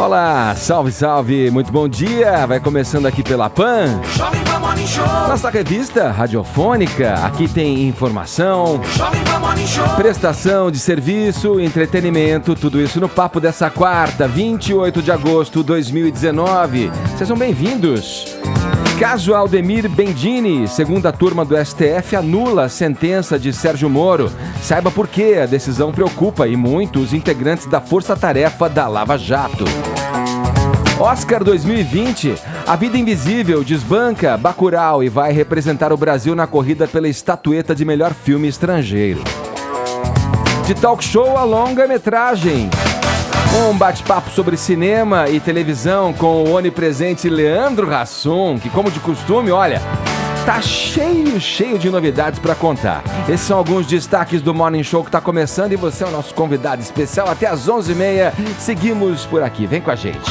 Olá, salve, salve, muito bom dia. Vai começando aqui pela PAN, nossa revista radiofônica. Aqui tem informação, prestação de serviço, entretenimento, tudo isso no papo dessa quarta, 28 de agosto de 2019. Sejam bem-vindos. Caso Aldemir Bendini, segunda turma do STF, anula a sentença de Sérgio Moro. Saiba por que a decisão preocupa e muito os integrantes da força-tarefa da Lava Jato. Oscar 2020, A Vida Invisível desbanca Bacurau e vai representar o Brasil na corrida pela estatueta de melhor filme estrangeiro. De talk show a longa-metragem. Um bate-papo sobre cinema e televisão com o onipresente Leandro Hassum, que, como de costume, olha, tá cheio de novidades para contar. Esses são alguns destaques do Morning Show que tá começando e você é o nosso convidado especial até às 11h30. Seguimos por aqui, vem com a gente.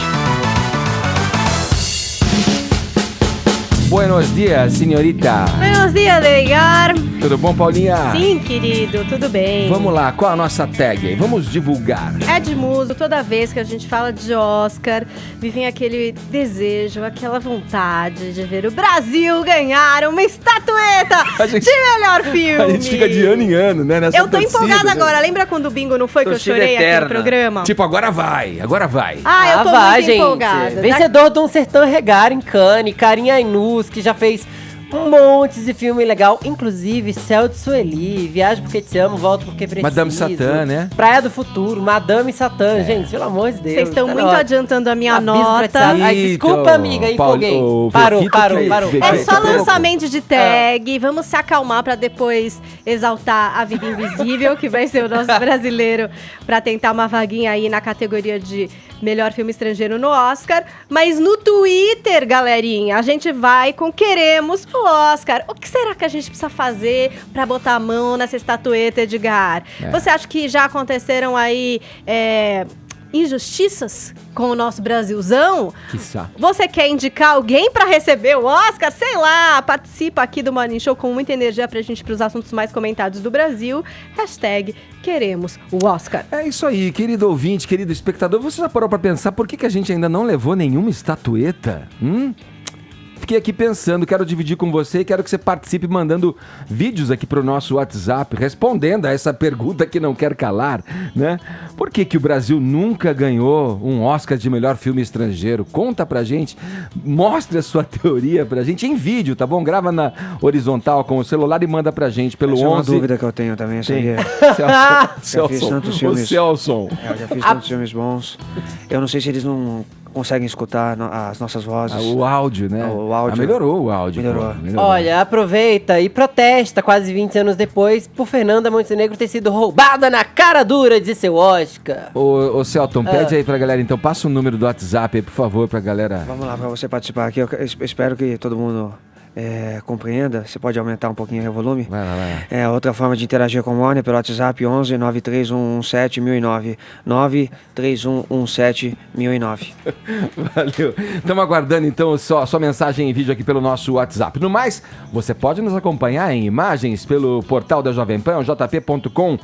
Buenos dias, senhorita. Buenos dias, Edgar. Tudo bom, Paulinha? Sim, querido, tudo bem. Vamos lá, qual a nossa tag aí? Vamos divulgar. Edmuso, toda vez que a gente fala de Oscar, me vem aquele desejo, aquela vontade de ver o Brasil ganhar uma estatueta de melhor filme. A gente fica de ano em ano, né? Nessa eu tô torcida, empolgada né? agora. Lembra quando o bingo não foi Torcida que eu chorei eterna. aqui no programa? Tipo, agora vai. Ah, eu tô muito empolgada. Vencedor de um Sertão Regar em Cannes, Karim Ainus, que já fez um monte de filme legal, inclusive Céu de Sueli, Viagem Porque Te Amo, Volto Porque Preciso. Madame Satã, né? Praia do Futuro, Madame Satã, gente, pelo amor de Deus. Vocês estão tá muito adiantando a minha Abismo nota. Prateado. Ai, desculpa, amiga, empolguei. Parou. É só lançamento de tag, vamos se acalmar pra depois exaltar A Vida Invisível, que vai ser o nosso brasileiro, pra tentar uma vaguinha aí na categoria de melhor filme estrangeiro no Oscar. Mas no Twitter, galerinha, a gente vai com Queremos o Oscar. O que será que a gente precisa fazer pra botar a mão nessa estatueta, Edgar? Você acha que já aconteceram aí injustiças com o nosso Brasilzão? Quiçá. Você quer indicar alguém pra receber o Oscar? Sei lá, participa aqui do Morning Show com muita energia pra gente ir pros assuntos mais comentados do Brasil. Hashtag Queremos o Oscar. É isso aí, querido ouvinte, querido espectador. Você já parou pra pensar por que a gente ainda não levou nenhuma estatueta? Fiquei aqui pensando, quero dividir com você e quero que você participe mandando vídeos aqui pro nosso WhatsApp, respondendo a essa pergunta que não quer calar, né? Por que o Brasil nunca ganhou um Oscar de melhor filme estrangeiro? Conta pra gente, mostre a sua teoria pra gente em vídeo, tá bom? Grava na horizontal com o celular e manda pra gente pelo 11... Essa é uma dúvida que eu tenho também, sabia? Celson, fiz tantos filmes. Celson. Eu já fiz tantos filmes bons. Eu não sei se eles não conseguem escutar as nossas vozes. O áudio, né? O áudio. Melhorou o áudio. Melhorou. Olha, aproveita e protesta quase 20 anos depois por Fernanda Montenegro ter sido roubada na cara dura de seu Oscar. Ô Celton, pede aí pra galera, então, passa o número do WhatsApp aí, por favor, pra galera. Vamos lá, pra você participar aqui. Eu espero que todo mundo compreenda. Você pode aumentar um pouquinho o volume? Vai lá. Outra forma de interagir com o Morning pelo WhatsApp 11 93117 1009 93117 1009. Valeu. Estamos aguardando, então, sua mensagem em vídeo aqui pelo nosso WhatsApp. No mais, você pode nos acompanhar em imagens pelo portal da Jovem Pan, jp.com.br,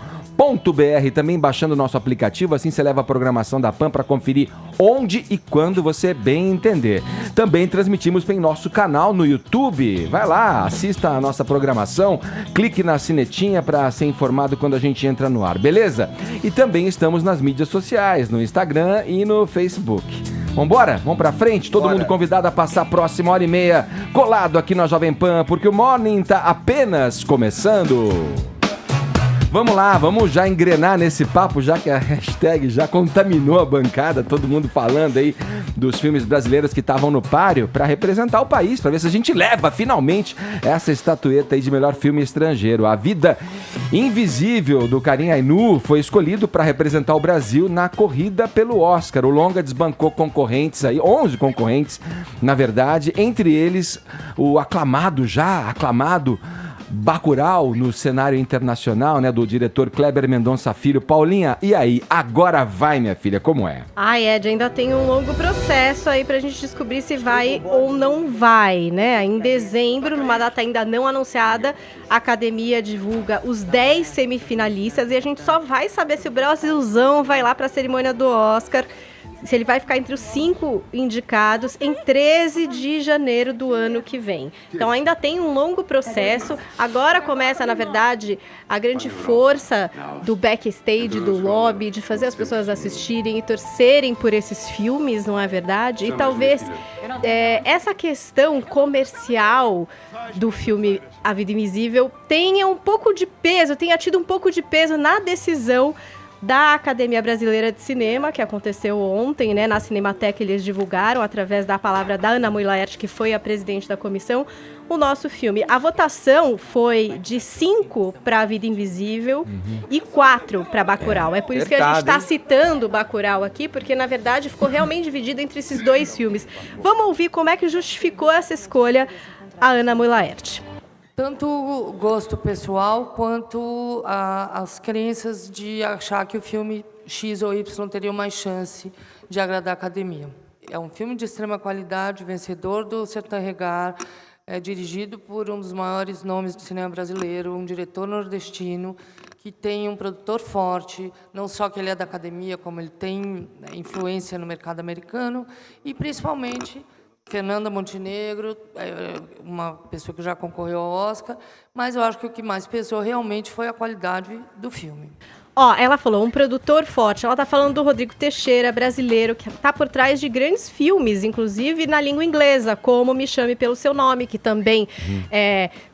também baixando o nosso aplicativo, assim você leva a programação da PAN para conferir onde e quando você bem entender. Também transmitimos em nosso canal no YouTube. Vai lá, assista a nossa programação, clique na sinetinha para ser informado quando a gente entra no ar, beleza? E também estamos nas mídias sociais, no Instagram e no Facebook. Vambora? Vamos pra frente? Todo mundo convidado a passar a próxima hora e meia colado aqui na Jovem Pan, porque o Morning tá apenas começando. Vamos lá, vamos já engrenar nesse papo, já que a hashtag já contaminou a bancada, todo mundo falando aí dos filmes brasileiros que estavam no páreo para representar o país, para ver se a gente leva finalmente essa estatueta aí de melhor filme estrangeiro. A Vida Invisível, do Karim Ainus, foi escolhido para representar o Brasil na corrida pelo Oscar. O longa desbancou concorrentes aí, 11 concorrentes, na verdade, entre eles o aclamado Bacurau no cenário internacional, né, do diretor Kleber Mendonça Filho. Paulinha, e aí? Agora vai, minha filha, como é? Ai, Ed, ainda tem um longo processo aí pra gente descobrir se vai ou não vai, né? Em dezembro, numa data ainda não anunciada, a Academia divulga os 10 semifinalistas e a gente só vai saber se o Brasilzão vai lá pra cerimônia do Oscar se ele vai ficar entre os 5 indicados em 13 de janeiro do ano que vem. Então ainda tem um longo processo. Agora começa, na verdade, a grande força do backstage, do lobby, de fazer as pessoas assistirem e torcerem por esses filmes, não é verdade? E talvez essa questão comercial do filme A Vida Invisível tenha tido um pouco de peso na decisão da Academia Brasileira de Cinema, que aconteceu ontem, né, na Cinemateca. Eles divulgaram, através da palavra da Ana Mui Laerte, que foi a presidente da comissão, o nosso filme. A votação foi de 5 para A Vida Invisível e 4 para Bacurau. É por isso que a gente está citando Bacurau aqui, porque, na verdade, ficou realmente dividido entre esses 2 filmes. Vamos ouvir como é que justificou essa escolha a Ana Mui Laerte. Tanto o gosto pessoal quanto as crenças de achar que o filme X ou Y teria mais chance de agradar a academia. É um filme de extrema qualidade, vencedor do Sertão Regar, dirigido por um dos maiores nomes do cinema brasileiro, um diretor nordestino, que tem um produtor forte, não só que ele é da academia, como ele tem influência no mercado americano, e principalmente Fernanda Montenegro, uma pessoa que já concorreu ao Oscar, mas eu acho que o que mais pesou realmente foi a qualidade do filme. Ela falou, um produtor forte. Ela tá falando do Rodrigo Teixeira, brasileiro, que tá por trás de grandes filmes, inclusive na língua inglesa, como Me Chame Pelo Seu Nome, que também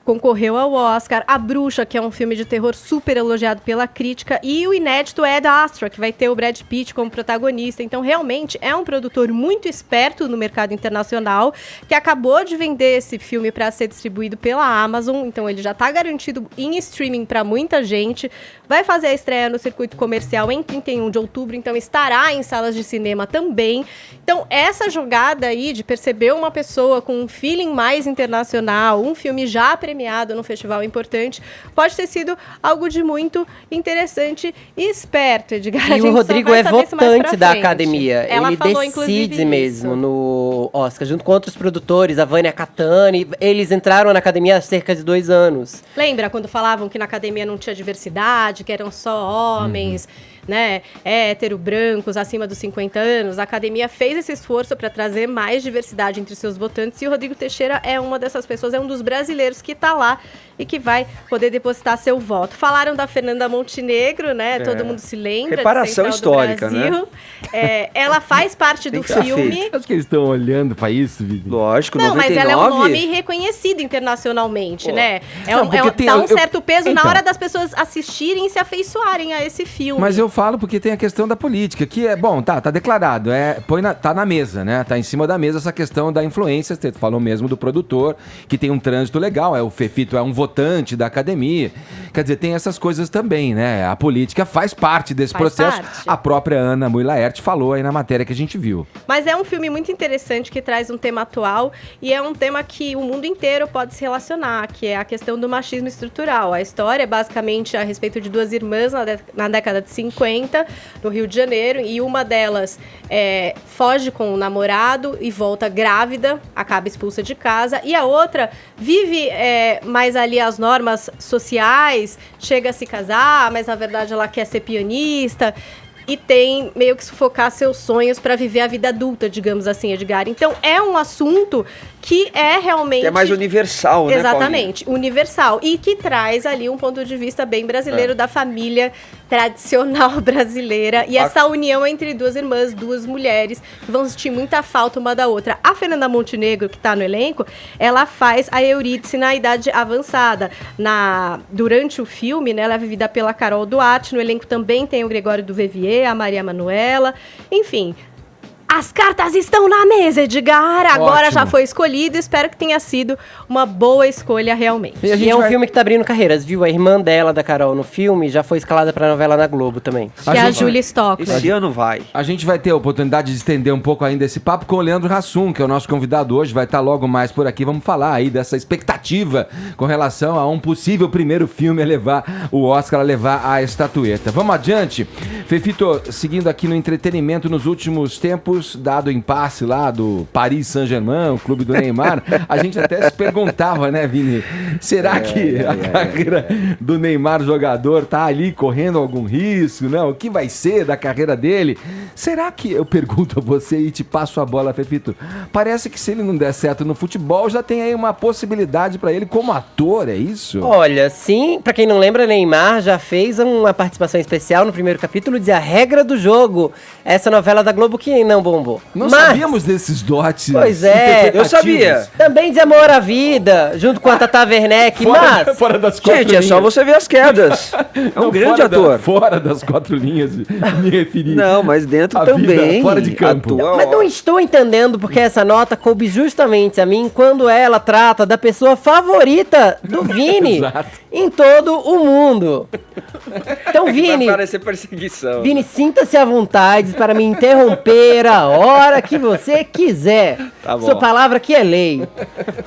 concorreu ao Oscar. A Bruxa, que é um filme de terror super elogiado pela crítica. E o inédito Ad Astra, que vai ter o Brad Pitt como protagonista. Então, realmente, é um produtor muito esperto no mercado internacional, que acabou de vender esse filme para ser distribuído pela Amazon. Então, ele já está garantido em streaming para muita gente. Vai fazer a estreia no circuito comercial em 31 de outubro. Então, estará em salas de cinema também. Então, essa jogada aí de perceber uma pessoa com um feeling mais internacional, um filme já premiado no festival importante, pode ter sido algo de muito interessante e esperto, Edgar. E o Rodrigo é votante da academia. Ele decide mesmo no Oscar, junto com outros produtores, a Vânia Catani. Eles entraram na academia há cerca de 2 anos. Lembra quando falavam que na academia não tinha diversidade, que eram só homens, né, hétero, brancos, acima dos 50 anos? A academia fez esse esforço para trazer mais diversidade entre seus votantes, e o Rodrigo Teixeira é uma dessas pessoas, é um dos brasileiros que está lá e que vai poder depositar seu voto. Falaram da Fernanda Montenegro, né? Todo mundo se lembra. Reparação histórica, né? Ela faz parte do filme. Acho que eles estão olhando para isso, Vivi. Lógico, não, 99... mas ela é um nome reconhecido internacionalmente, né? Dá um certo peso na hora das pessoas assistirem e se afeiçoarem a esse filme. Mas eu falo porque tem a questão da política, que é, bom, tá declarado, tá na mesa, né? Tá em cima da mesa essa questão da influência, você falou mesmo do produtor, que tem um trânsito legal, o Fefito é um votante da academia, quer dizer, tem essas coisas também, né? A política faz parte desse processo, a própria Ana Mui Laerte falou aí na matéria que a gente viu. Mas é um filme muito interessante que traz um tema atual e é um tema que o mundo inteiro pode se relacionar, que é a questão do machismo estrutural. A história é basicamente a respeito de 2 irmãs na década de 50, no Rio de Janeiro, e uma delas foge com o namorado e volta grávida, acaba expulsa de casa, e a outra vive mais ali as normas sociais, chega a se casar, mas na verdade ela quer ser pianista, e tem meio que sufocar seus sonhos para viver a vida adulta, digamos assim, Edgar. Então, é um assunto que é realmente... Que é mais universal, né, exatamente, universal. E que traz ali um ponto de vista bem brasileiro da família tradicional brasileira. E essa união entre 2 irmãs, 2 mulheres, que vão sentir muita falta uma da outra. A Fernanda Montenegro, que está no elenco, ela faz a Eurídice na idade avançada. Durante o filme, né, ela é vivida pela Carol Duarte. No elenco também tem o Gregório do Vivier, a Maria Manuela, enfim... As cartas estão na mesa, Edgar. Agora já foi escolhido. Espero que tenha sido uma boa escolha realmente. E é um filme que tá abrindo carreiras, viu? A irmã dela, da Carol, no filme, já foi escalada pra novela na Globo também. E a Júlia Stockman. Esse ano vai. A gente vai ter a oportunidade de estender um pouco ainda esse papo com o Leandro Hassum, que é o nosso convidado hoje. Vai estar logo mais por aqui. Vamos falar aí dessa expectativa com relação a um possível primeiro filme a levar o Oscar, a levar a estatueta. Vamos adiante. Fefito, seguindo aqui no entretenimento nos últimos tempos, dado o impasse lá do Paris Saint-Germain, o clube do Neymar, a gente até se perguntava, né, Vini? Será que a carreira do Neymar jogador tá ali correndo algum risco, né? O que vai ser da carreira dele? Será que, eu pergunto a você e te passo a bola, Fefito, parece que se ele não der certo no futebol, já tem aí uma possibilidade pra ele como ator, é isso? Olha, sim, pra quem não lembra, Neymar já fez uma participação especial no primeiro capítulo de A Regra do Jogo, essa novela da Globo que não bombou. Não Mas, sabíamos desses dotes. Pois é, eu sabia. também de Amor à Vida, junto com a Tata Werneck, mas... Fora das quatro Gente, é só linhas. você ver as quedas. É um Não, grande fora ator. fora das 4 linhas, me referi. Não, mas dentro A também. vida fora de campo. Atua, Mas não estou entendendo porque essa nota coube justamente a mim quando ela trata da pessoa favorita do Vini Exato. em todo o mundo. Então, Vini, Vai parecer perseguição. Vini, sinta-se à vontade para me interromper a hora que você quiser. Tá bom. Sua palavra que é lei.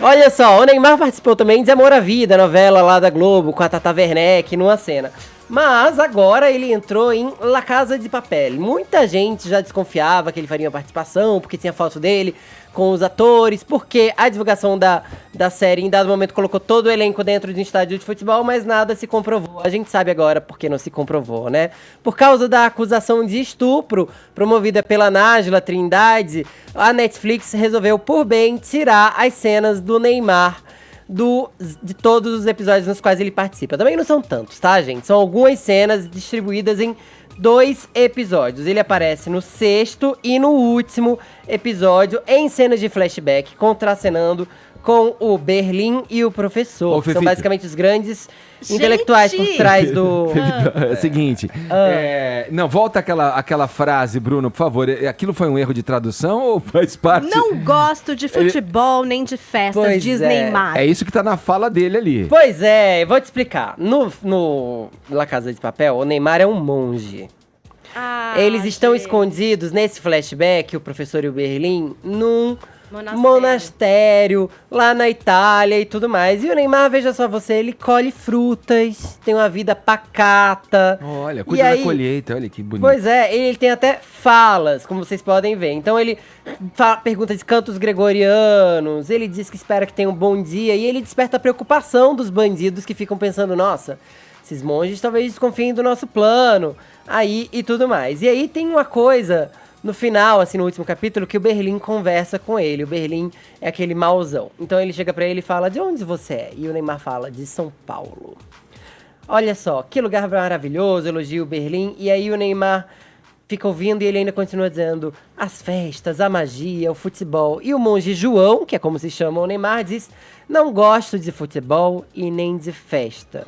Olha só, o Neymar participou também de Amor à Vida, novela lá da Globo, com a Tata Werneck, numa cena. Mas agora ele entrou em La Casa de Papel. Muita gente já desconfiava que ele faria uma participação, porque tinha foto dele com os atores, porque a divulgação da série em dado momento colocou todo o elenco dentro de um estádio de futebol, mas nada se comprovou. A gente sabe agora porque não se comprovou, né? Por causa da acusação de estupro promovida pela Nájila Trindade, a Netflix resolveu por bem tirar as cenas do Neymar de todos os episódios nos quais ele participa. Também não são tantos, tá, gente? São algumas cenas distribuídas em 2 episódios. Ele aparece no 6º e no último episódio em cenas de flashback, contracenando com o Berlim e o professor. Ô, Que são Fefito. basicamente os grandes Gente! intelectuais por trás do... É o seguinte, não, volta aquela frase, Bruno, por favor. Aquilo foi um erro de tradução ou faz parte? Não gosto de futebol nem de festas, Pois diz é. Neymar. É isso que tá na fala dele ali. Pois é, eu vou te explicar. No La Casa de Papel, o Neymar é um monge. Ah, Eles estão gente. escondidos nesse flashback, o professor e o Berlim, num Monastério. monastério lá na Itália e tudo mais. E o Neymar, veja só você, ele colhe frutas, tem uma vida pacata. Olha, E cuida da aí- colheita, olha que bonito. Pois é, ele tem até falas, como vocês podem ver. Então ele pergunta de cantos gregorianos, ele diz que espera que tenha um bom dia, e ele desperta a preocupação dos bandidos que ficam pensando, nossa, esses monges talvez desconfiem do nosso plano, aí e tudo mais. E aí tem uma coisa no final, assim, no último capítulo, que o Berlim conversa com ele. O Berlim é aquele mauzão. Então ele chega pra ele e fala, de onde você é? E o Neymar fala, de São Paulo. Olha só, que lugar maravilhoso, elogia o Berlim. E aí o Neymar fica ouvindo e ele ainda continua dizendo as festas, a magia, o futebol. E o monge João, que é como se chama o Neymar, diz, não gosto de futebol e nem de festa.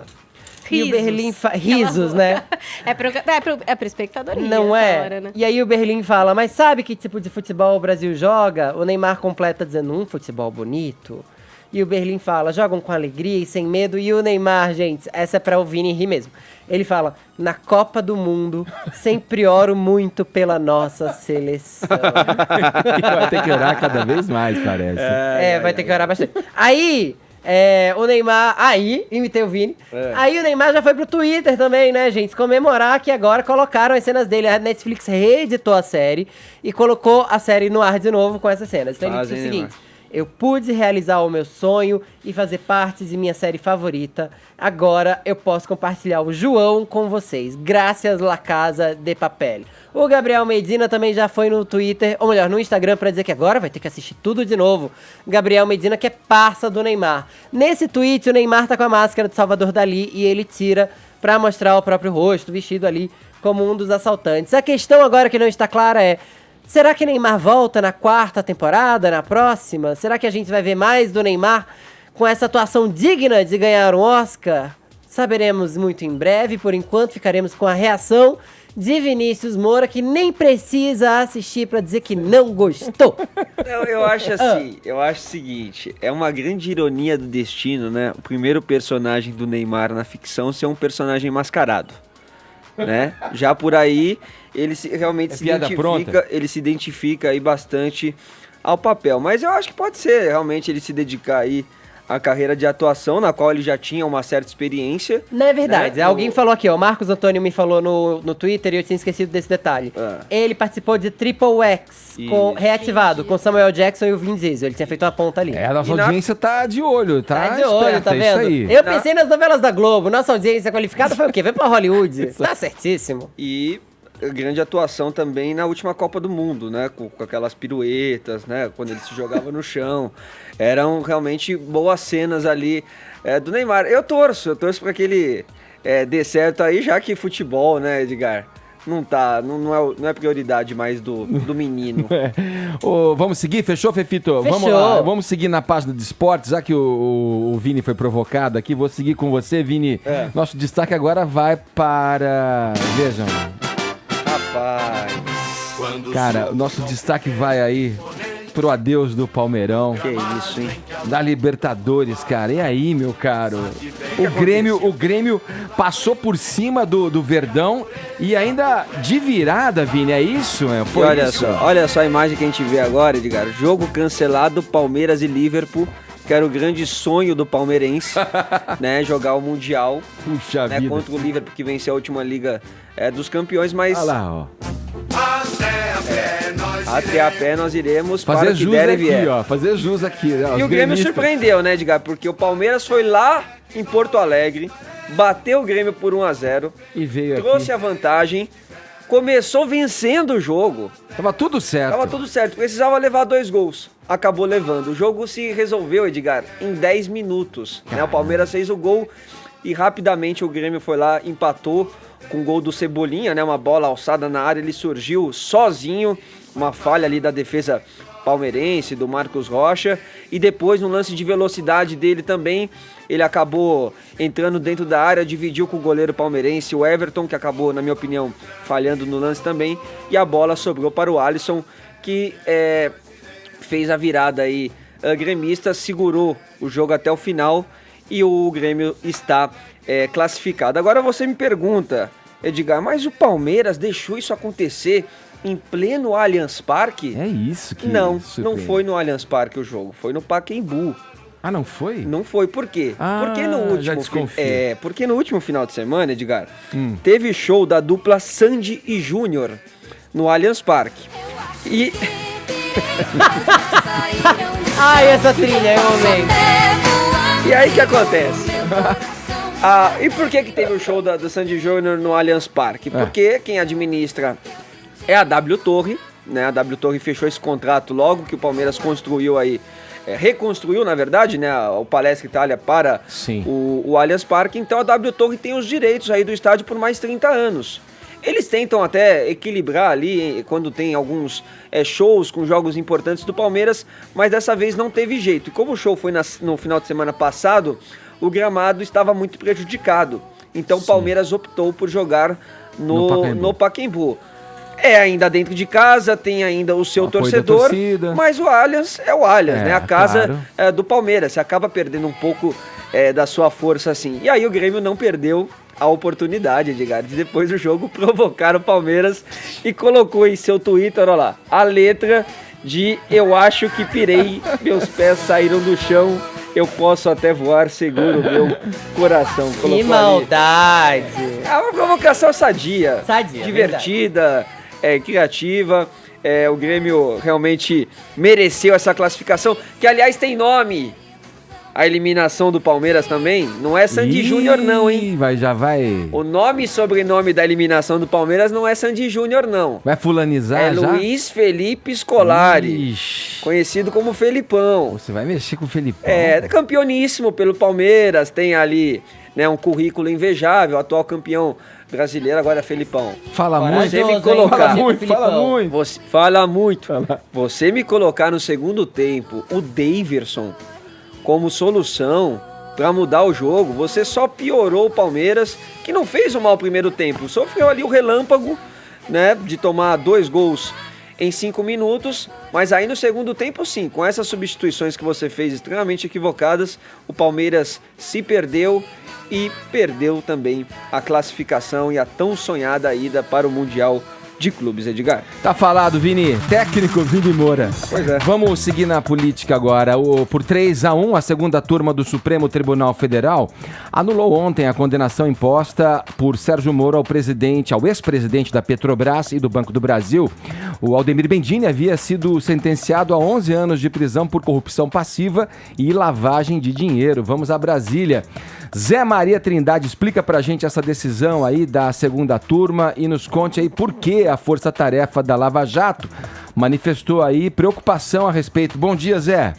E o Risos. Berlim risos, né? É pro espectador rir Não essa é? hora, né? E aí o Berlim fala, mas sabe que tipo de futebol o Brasil joga? O Neymar completa dizendo, futebol bonito. E o Berlim fala, jogam com alegria e sem medo. E o Neymar, gente, essa é pra o Vini rir mesmo. Ele fala, na Copa do Mundo, sempre oro muito pela nossa seleção. Vai ter que orar cada vez mais, parece. Vai ter que orar bastante. Aí, o Neymar... Aí, imitei o Vini. Aí o Neymar já foi pro Twitter também, né, gente? Comemorar que agora colocaram as cenas dele. A Netflix reeditou a série e colocou a série no ar de novo com essas cenas. Então ele disse o Fazem, seguinte... Eu pude realizar o meu sonho e fazer parte de minha série favorita. Agora eu posso compartilhar o João com vocês. Graças La Casa de Papel. O Gabriel Medina também já foi no Twitter, ou melhor, no Instagram, pra dizer que agora vai ter que assistir tudo de novo. Gabriel Medina, que é parça do Neymar. Nesse tweet, o Neymar tá com a máscara do Salvador Dalí e ele tira pra mostrar o próprio rosto, vestido ali como um dos assaltantes. A questão agora que não está clara é... Será que Neymar volta na 4ª temporada, na próxima? Será que a gente vai ver mais do Neymar com essa atuação digna de ganhar um Oscar? Saberemos muito em breve. Por enquanto, ficaremos com a reação de Vinícius Moura, que nem precisa assistir pra dizer que não gostou. Eu acho assim, eu acho o seguinte, é uma grande ironia do destino, né? O primeiro personagem do Neymar na ficção ser um personagem mascarado, né? Já por aí, ele realmente se piada identifica, pronta? ele se identifica aí bastante ao papel. Mas eu acho que pode ser realmente ele se dedicar aí à carreira de atuação, na qual ele já tinha uma certa experiência. Não é verdade. Né? Alguém falou aqui, ó. O Marcos Antônio me falou no Twitter e eu tinha esquecido desse detalhe. Ele participou de Triple X, reativado, com Samuel Jackson e o Vin Diesel. Ele tinha feito uma ponta ali. A nossa E na- audiência tá de olho, tá? Tá de olho, esperta, tá é isso vendo? aí. Eu pensei nas novelas da Globo. Nossa audiência qualificada foi o quê? Foi pra Hollywood. Tá certíssimo. E grande atuação também na última Copa do Mundo, né? Com aquelas piruetas, né? Quando ele se jogava no chão. Eram realmente boas cenas ali do Neymar. Eu torço para que ele dê certo aí, já que futebol, né, Edgar? Não é prioridade mais do menino. Vamos seguir? Fechou, Fefito? Fechou. Vamos lá, vamos seguir na página de esportes, já que o Vini foi provocado aqui. Vou seguir com você, Vini. Nosso destaque agora vai para... Vejam. Rapaz. Cara, o nosso destaque vai aí pro adeus do Palmeirão. Que isso, hein? Da Libertadores, cara. E aí, meu caro? O Grêmio passou por cima do Verdão e ainda de virada, Vini, é isso? Foi isso? Olha só a imagem que a gente vê agora, Edgar. Jogo cancelado, Palmeiras e Liverpool, que era o grande sonho do palmeirense, né? Jogar o Mundial. Puxa vida. Contra o Liverpool, que venceu a última Liga dos Campeões, mas... Olha lá, ó. Até a pé nós iremos fazer para que jus der e aqui, vier. ó. Fazer jus aqui. E o Grêmio surpreendeu, né, Edgar? Porque o Palmeiras foi lá em Porto Alegre, bateu o Grêmio por 1-0, e veio trouxe aqui. a vantagem, começou vencendo o jogo. Tava tudo certo. Precisava levar 2 gols. Acabou levando. O jogo se resolveu, Edgar, em 10 minutos. Né? O Palmeiras fez o gol e rapidamente o Grêmio foi lá, empatou com o gol do Cebolinha, né? Uma bola alçada na área, ele surgiu sozinho, uma falha ali da defesa palmeirense, do Marcos Rocha, e depois no lance de velocidade dele também, ele acabou entrando dentro da área, dividiu com o goleiro palmeirense, o Everton, que acabou, na minha opinião, falhando no lance também, e a bola sobrou para o Alisson, que fez a virada aí gremista, segurou o jogo até o final, e o Grêmio está classificado. Agora você me pergunta, Edgar, mas o Palmeiras deixou isso acontecer em pleno Allianz Parque? É isso que... Não foi no Allianz Parque o jogo, foi no Pacaembu. Ah, não foi? Não foi, por quê? Porque no último, já desconfio. porque no último final de semana, Edgar, teve show da dupla Sandy e Júnior no Allianz Parque. E... Ai, essa trilha, eu amei. E aí o que acontece? E por que teve o show do Sandy Júnior no Allianz Parque? Porque quem administra é a W Torre, né? A W Torre fechou esse contrato logo que o Palmeiras construiu aí, reconstruiu, na verdade, né? O Palestra Itália para o Allianz Parque. Então a W Torre tem os direitos aí do estádio por mais 30 anos. Eles tentam até equilibrar ali quando tem alguns shows com jogos importantes do Palmeiras, mas dessa vez não teve jeito. E como o show foi no final de semana passado, o gramado estava muito prejudicado. Então o Palmeiras optou por jogar no Pacaembu. É ainda dentro de casa, tem ainda o seu torcedor, mas o Allianz é o Allianz, né? A casa do Palmeiras. Você acaba perdendo um pouco da sua força assim. E aí o Grêmio não perdeu a oportunidade, Edgar, de depois do jogo provocar o Palmeiras e colocou em seu Twitter, olha lá, a letra de "eu acho que pirei, meus pés saíram do chão, eu posso até voar, seguro meu coração". Que maldade! É uma provocação sadia, Sadia, divertida, criativa. O Grêmio realmente mereceu essa classificação, que aliás tem nome. A eliminação do Palmeiras também, não é Sandy Júnior não, hein? Já vai... O nome e sobrenome da eliminação do Palmeiras não é Sandy Júnior, não. Vai fulanizar já? Luiz Felipe Scolari, conhecido como Felipão. Você vai mexer com o Felipão? Campeoníssimo pelo Palmeiras, tem ali, né, um currículo invejável, atual campeão brasileiro, agora Felipão. Fala muito. Você me colocar... Fala muito. Você me colocar no segundo tempo o Daverson como solução para mudar o jogo, você só piorou o Palmeiras, que não fez um mau primeiro tempo, sofreu ali o relâmpago, né, de tomar 2 gols em 5 minutos, mas aí no segundo tempo sim, com essas substituições que você fez extremamente equivocadas, o Palmeiras se perdeu e perdeu também a classificação e a tão sonhada ida para o Mundial de clubes, Edgar. Tá falado, Vini. Técnico Vini Moura. Pois é. Vamos seguir na política agora. Por 3-1, a segunda turma do Supremo Tribunal Federal anulou ontem a condenação imposta por Sérgio Moro ao ex-presidente da Petrobras e do Banco do Brasil. O Aldemir Bendini havia sido sentenciado a 11 anos de prisão por corrupção passiva e lavagem de dinheiro. Vamos a Brasília. Zé Maria Trindade, explica pra gente essa decisão aí da segunda turma e nos conte aí por que a força-tarefa da Lava Jato manifestou aí preocupação a respeito. Bom dia, Zé.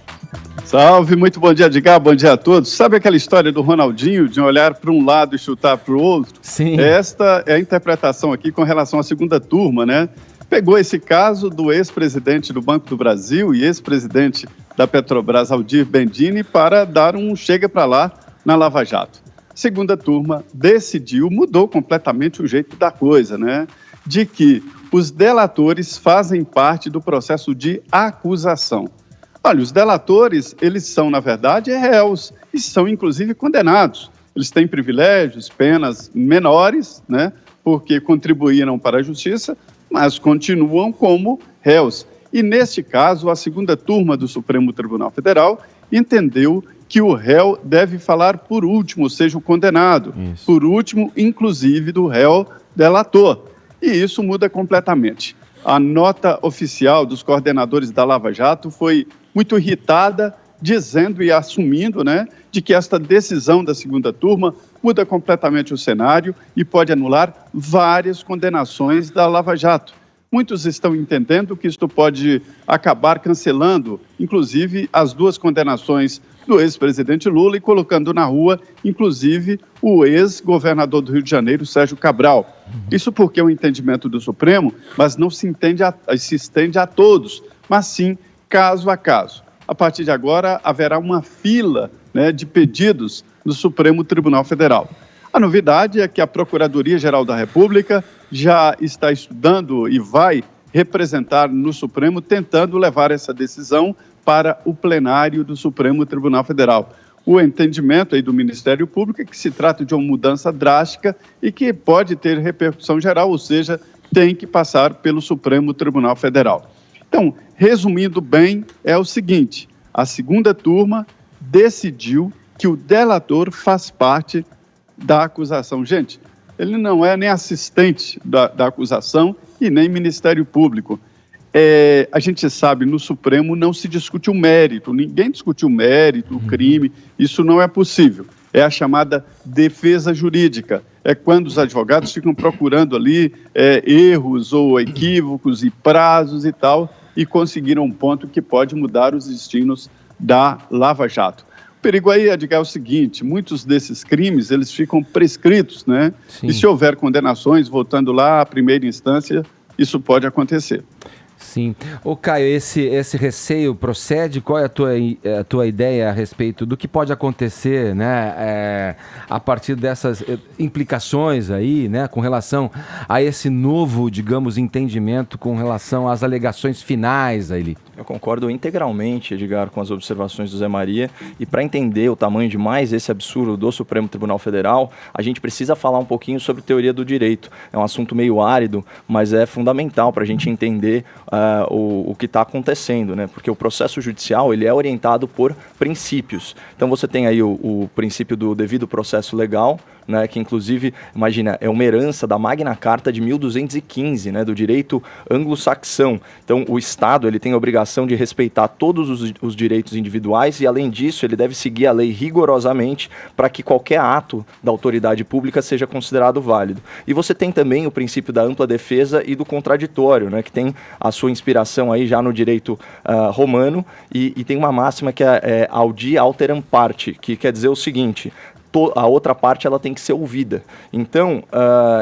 Salve, muito bom dia, Edgar, bom dia a todos. Sabe aquela história do Ronaldinho, de olhar para um lado e chutar para o outro? Sim. Esta é a interpretação aqui com relação à segunda turma, né? Pegou esse caso do ex-presidente do Banco do Brasil e ex-presidente da Petrobras, Aldir Bendini, para dar um chega para lá na Lava Jato. Segunda turma decidiu, mudou completamente o jeito da coisa, né? De que os delatores fazem parte do processo de acusação. Olha, os delatores, eles são, na verdade, réus e são, inclusive, condenados. Eles têm privilégios, penas menores, né? Porque contribuíram para a justiça, mas continuam como réus. E, neste caso, a segunda turma do Supremo Tribunal Federal entendeu que o réu deve falar por último, ou seja, o condenado. Isso. Por último, inclusive, do réu delator. E isso muda completamente. A nota oficial dos coordenadores da Lava Jato foi muito irritada, dizendo e assumindo, né, de que esta decisão da segunda turma muda completamente o cenário e pode anular várias condenações da Lava Jato. Muitos estão entendendo que isto pode acabar cancelando, inclusive, as duas condenações do ex-presidente Lula e colocando na rua, inclusive, o ex-governador do Rio de Janeiro, Sérgio Cabral. Isso porque é um entendimento do Supremo, mas não se estende a todos, mas sim caso a caso. A partir de agora, haverá uma fila, né, de pedidos no Supremo Tribunal Federal. A novidade é que a Procuradoria-Geral da República já está estudando e vai representar no Supremo, tentando levar essa decisão para o plenário do Supremo Tribunal Federal. O entendimento aí do Ministério Público é que se trata de uma mudança drástica e que pode ter repercussão geral, ou seja, tem que passar pelo Supremo Tribunal Federal. Então, resumindo bem, é o seguinte: a segunda turma decidiu que o delator faz parte da acusação. Gente, ele não é nem assistente da acusação e nem Ministério Público. A gente sabe, no Supremo não se discute o mérito, ninguém discute o mérito, o crime, isso não é possível. É a chamada defesa jurídica. É quando os advogados ficam procurando ali erros ou equívocos e prazos e tal, e conseguiram um ponto que pode mudar os destinos da Lava Jato. O perigo aí, Edgar, é o seguinte: muitos desses crimes, eles ficam prescritos, né? Sim. E se houver condenações, voltando lá à primeira instância, isso pode acontecer. Sim. Ô Caio, esse receio procede? Qual é a tua ideia a respeito do que pode acontecer, né, a partir dessas implicações aí, né, com relação a esse novo, digamos, entendimento com relação às alegações finais aí? Eu concordo integralmente, Edgar, com as observações do Zé Maria, e para entender o tamanho de mais esse absurdo do Supremo Tribunal Federal, a gente precisa falar um pouquinho sobre teoria do direito. É um assunto meio árido, mas é fundamental para a gente entender o que está acontecendo, né? Porque o processo judicial ele é orientado por princípios. Então você tem aí o princípio do devido processo legal, né, que inclusive, imagina, é uma herança da Magna Carta de 1215, né, do direito anglo-saxão. Então, o Estado ele tem a obrigação de respeitar todos os direitos individuais e, além disso, ele deve seguir a lei rigorosamente para que qualquer ato da autoridade pública seja considerado válido. E você tem também o princípio da ampla defesa e do contraditório, né, que tem a sua inspiração aí já no direito romano e tem uma máxima que é audi alteram parte, que quer dizer o seguinte: a outra parte ela tem que ser ouvida. Então,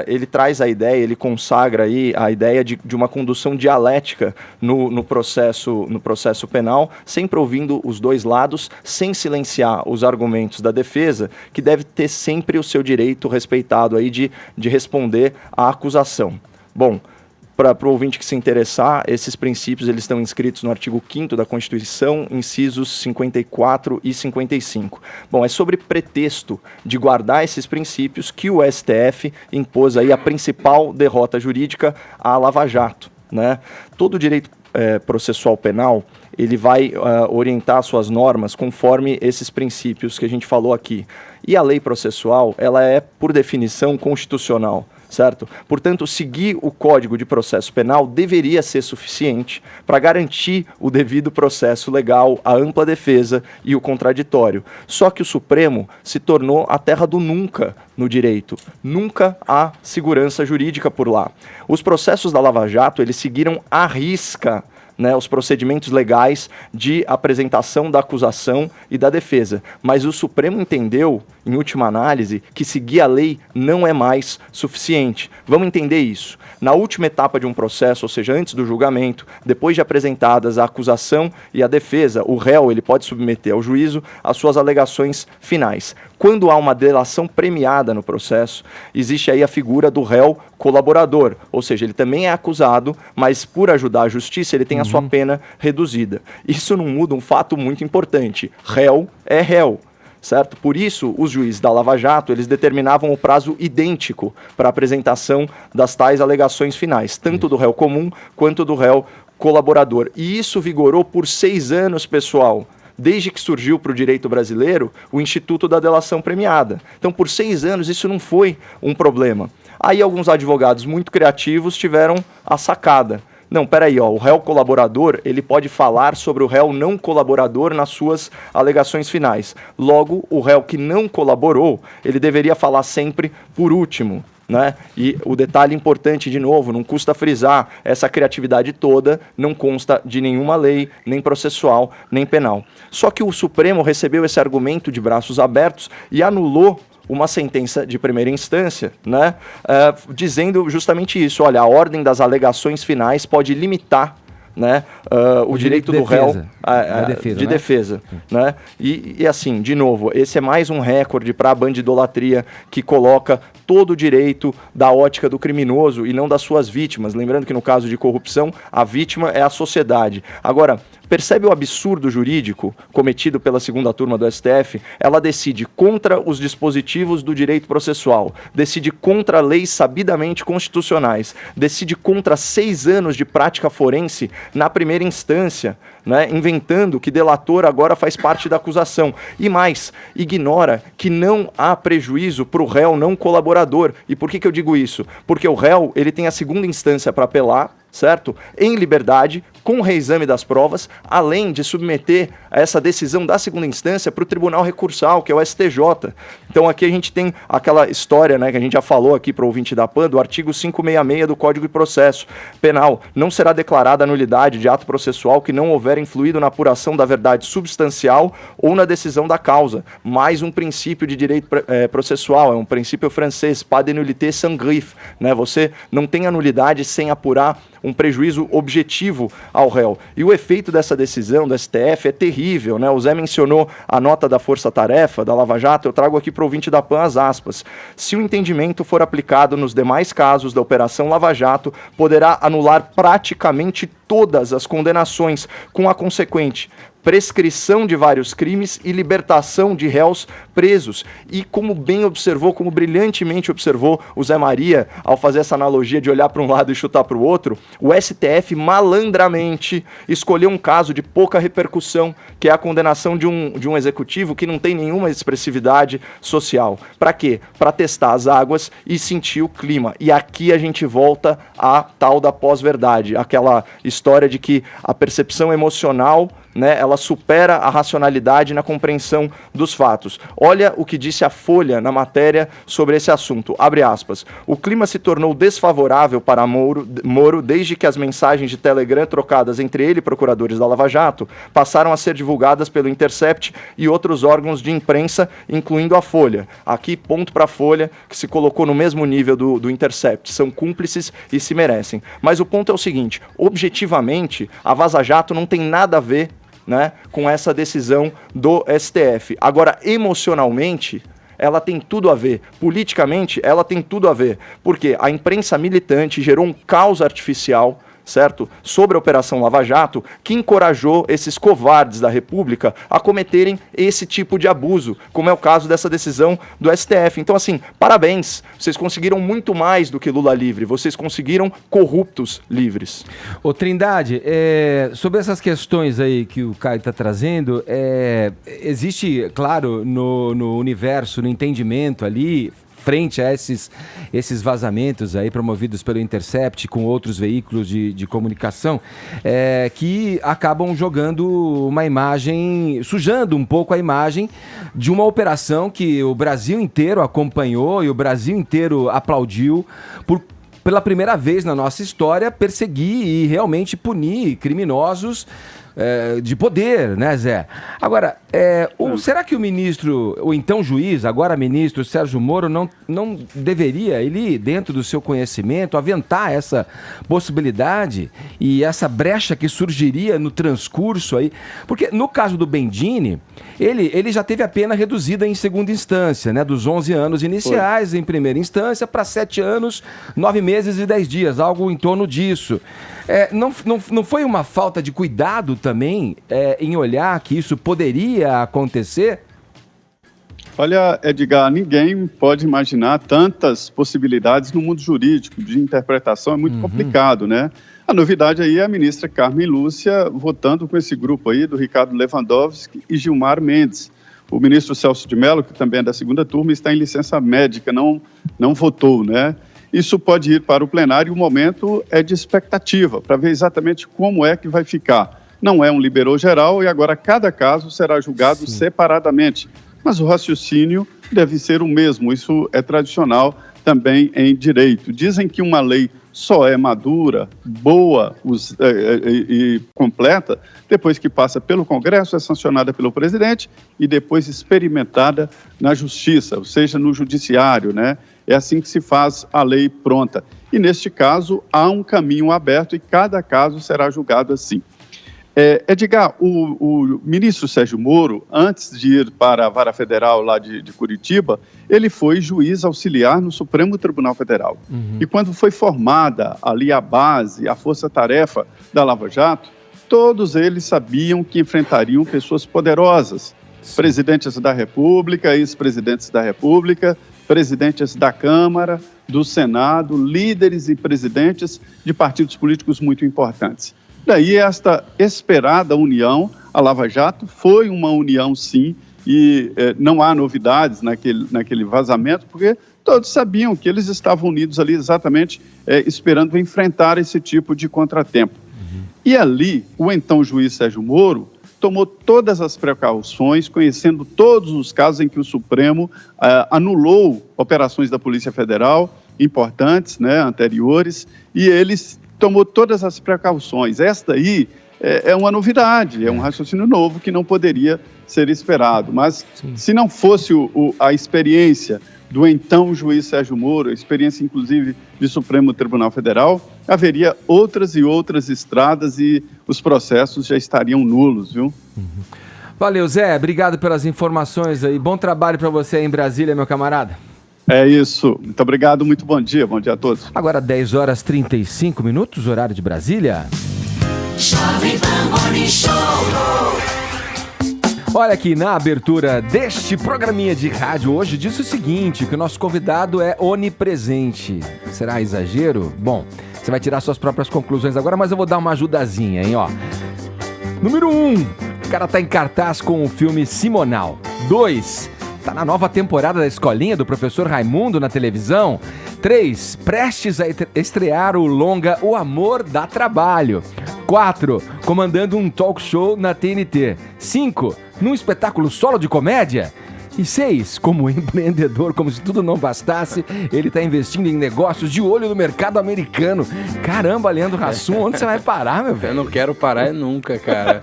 ele traz a ideia, ele consagra aí a ideia de uma condução dialética no processo penal, sempre ouvindo os dois lados, sem silenciar os argumentos da defesa, que deve ter sempre o seu direito respeitado aí de responder à acusação. Bom, para o ouvinte que se interessar, esses princípios eles estão inscritos no artigo 5º da Constituição, incisos 54 e 55. Bom, é sobre pretexto de guardar esses princípios que o STF impôs aí a principal derrota jurídica à Lava Jato, né? Todo o direito processual penal, ele vai orientar suas normas conforme esses princípios que a gente falou aqui. E a lei processual, ela é, por definição, constitucional, certo? Portanto, seguir o Código de Processo Penal deveria ser suficiente para garantir o devido processo legal, a ampla defesa e o contraditório. Só que o Supremo se tornou a terra do nunca no direito. Nunca há segurança jurídica por lá. Os processos da Lava Jato, eles seguiram à risca, né, os procedimentos legais de apresentação da acusação e da defesa. Mas o Supremo entendeu, em última análise, que seguir a lei não é mais suficiente. Vamos entender isso. Na última etapa de um processo, ou seja, antes do julgamento, depois de apresentadas a acusação e a defesa, o réu ele pode submeter ao juízo as suas alegações finais. Quando há uma delação premiada no processo, existe aí a figura do réu colaborador, ou seja, ele também é acusado, mas por ajudar a justiça ele tem a sua pena reduzida. Isso não muda um fato muito importante. Réu é réu. Certo? Por isso, os juízes da Lava Jato, eles determinavam o prazo idêntico para a apresentação das tais alegações finais, tanto do réu comum quanto do réu colaborador. E isso vigorou por 6 anos, pessoal, desde que surgiu para o direito brasileiro o Instituto da Delação Premiada. Então, por 6 anos, isso não foi um problema. Aí, alguns advogados muito criativos tiveram a sacada. Não, peraí, ó, o réu colaborador, ele pode falar sobre o réu não colaborador nas suas alegações finais. Logo, o réu que não colaborou, ele deveria falar sempre por último, né? E o detalhe importante, de novo, não custa frisar, essa criatividade toda não consta de nenhuma lei, nem processual, nem penal. Só que o Supremo recebeu esse argumento de braços abertos e anulou uma sentença de primeira instância, né, dizendo justamente isso. Olha, a ordem das alegações finais pode limitar, né, o direito do réu de defesa, né? E assim, de novo, esse é mais um recorde para a bandidolatria que coloca todo o direito da ótica do criminoso e não das suas vítimas. Lembrando que no caso de corrupção, a vítima é a sociedade. Agora, percebe o absurdo jurídico cometido pela segunda turma do STF? Ela decide contra os dispositivos do direito processual, decide contra leis sabidamente constitucionais, decide contra 6 anos de prática forense na primeira instância, né, inventando que delator agora faz parte da acusação. E mais, ignora que não há prejuízo para o réu não colaborador. E por que eu digo isso? Porque o réu ele tem a segunda instância para apelar, certo? Em liberdade, com o reexame das provas, além de submeter essa decisão da segunda instância para o Tribunal Recursal, que é o STJ. Então aqui a gente tem aquela história, né, que a gente já falou aqui para o ouvinte da PAN, do artigo 566 do Código de Processo Penal. Não será declarada a nulidade de ato processual que não houver influído na apuração da verdade substancial ou na decisão da causa. Mais um princípio de direito processual, é um princípio francês, pas de nullité sans griffe, né? Você não tem a nulidade sem apurar um prejuízo objetivo ao réu. E o efeito dessa decisão do STF é terrível, né? O Zé mencionou a nota da força-tarefa da Lava Jato, eu trago aqui para o ouvinte da PAN as aspas. Se o entendimento for aplicado nos demais casos da Operação Lava Jato, poderá anular praticamente todas as condenações, com a consequente prescrição de vários crimes e libertação de réus presos. E como bem observou, como brilhantemente observou o Zé Maria, ao fazer essa analogia de olhar para um lado e chutar para o outro, o STF malandramente escolheu um caso de pouca repercussão, que é a condenação de um executivo que não tem nenhuma expressividade social. Para quê? Para testar as águas e sentir o clima. E aqui a gente volta à tal da pós-verdade, aquela história de que a percepção emocional, né, ela supera a racionalidade na compreensão dos fatos. Olha o que disse a Folha na matéria sobre esse assunto. Abre aspas. O clima se tornou desfavorável para Moro desde que as mensagens de Telegram trocadas entre ele e procuradores da Lava Jato passaram a ser divulgadas pelo Intercept e outros órgãos de imprensa, incluindo a Folha. Aqui, ponto para a Folha, que se colocou no mesmo nível do Intercept. São cúmplices e se merecem. Mas o ponto é o seguinte, objetivamente, a Vaza Jato não tem nada a ver, né, com essa decisão do STF. Agora, emocionalmente, ela tem tudo a ver. Politicamente, ela tem tudo a ver. Porque a imprensa militante gerou um caos artificial, certo? Sobre a Operação Lava Jato, que encorajou esses covardes da República a cometerem esse tipo de abuso, como é o caso dessa decisão do STF. Então, assim, parabéns, vocês conseguiram muito mais do que Lula livre, vocês conseguiram corruptos livres. Ô Trindade, sobre essas questões aí que o Caio está trazendo, existe, claro, no universo, no entendimento ali, frente a esses vazamentos aí promovidos pelo Intercept com outros veículos de comunicação, que acabam jogando uma imagem, sujando um pouco a imagem de uma operação que o Brasil inteiro acompanhou e o Brasil inteiro aplaudiu pela primeira vez na nossa história, perseguir e realmente punir criminosos de poder, né, Zé? Agora, será que o ministro, ou então juiz, agora ministro Sérgio Moro, não deveria, ele, dentro do seu conhecimento, aventar essa possibilidade e essa brecha que surgiria no transcurso aí? Porque no caso do Bendini, ele já teve a pena reduzida em segunda instância, né, dos 11 anos iniciais em primeira instância para 7 anos, 9 meses e 10 dias, algo em torno disso. Não foi uma falta de cuidado também em olhar que isso poderia acontecer? Olha, Edgar, ninguém pode imaginar tantas possibilidades no mundo jurídico, de interpretação é muito complicado, né? A novidade aí é a ministra Carmen Lúcia votando com esse grupo aí do Ricardo Lewandowski e Gilmar Mendes. O ministro Celso de Mello, que também é da segunda turma, está em licença médica, não votou, né? Isso pode ir para o plenário e o momento é de expectativa, para ver exatamente como é que vai ficar. Não é um liberou geral e agora cada caso será julgado separadamente. Mas o raciocínio deve ser o mesmo, isso é tradicional também em direito. Dizem que uma lei só é madura, boa e completa depois que passa pelo Congresso, é sancionada pelo presidente e depois experimentada na Justiça, ou seja, no Judiciário, né? É assim que se faz a lei pronta. E neste caso, há um caminho aberto e cada caso será julgado assim. Edgar, o ministro Sérgio Moro, antes de ir para a Vara Federal lá de Curitiba, ele foi juiz auxiliar no Supremo Tribunal Federal. E quando foi formada ali a base, a força-tarefa da Lava Jato, todos eles sabiam que enfrentariam pessoas poderosas, presidentes da República, ex-presidentes da República, presidentes da Câmara, do Senado, líderes e presidentes de partidos políticos muito importantes. Daí esta esperada união, a Lava Jato foi uma união sim, e não há novidades naquele vazamento, porque todos sabiam que eles estavam unidos ali exatamente esperando enfrentar esse tipo de contratempo. E ali, o então juiz Sérgio Moro tomou todas as precauções, conhecendo todos os casos em que o Supremo anulou operações da Polícia Federal importantes, né, anteriores, e eles tomou todas as precauções. Esta aí é uma novidade, é um raciocínio novo que não poderia ser esperado. Mas se não fosse a experiência do então juiz Sérgio Moro, a experiência inclusive de Supremo Tribunal Federal, haveria outras e outras estradas e os processos já estariam nulos, viu? Valeu, Zé. Obrigado pelas informações aí. Bom trabalho para você aí em Brasília, meu camarada. É isso. Muito obrigado, muito bom dia a todos. Agora 10 horas 35 minutos, horário de Brasília. Jovem Pan Morning Show. Olha aqui, na abertura deste programinha de rádio hoje, disse o seguinte, que o nosso convidado é onipresente. Será exagero? Bom, você vai tirar suas próprias conclusões agora, mas eu vou dar uma ajudazinha, hein, ó. Número 1, o cara tá em cartaz com o filme Simonal. 2, tá na nova temporada da Escolinha do Professor Raimundo na televisão. 3, prestes a estrear o longa O Amor Dá Trabalho. 4, comandando um talk show na TNT. 5, num espetáculo solo de comédia. E 6, como empreendedor, como se tudo não bastasse, ele está investindo em negócios de olho no mercado americano. Caramba, Leandro Hassum, onde você vai parar, meu velho? Eu não quero parar nunca, cara.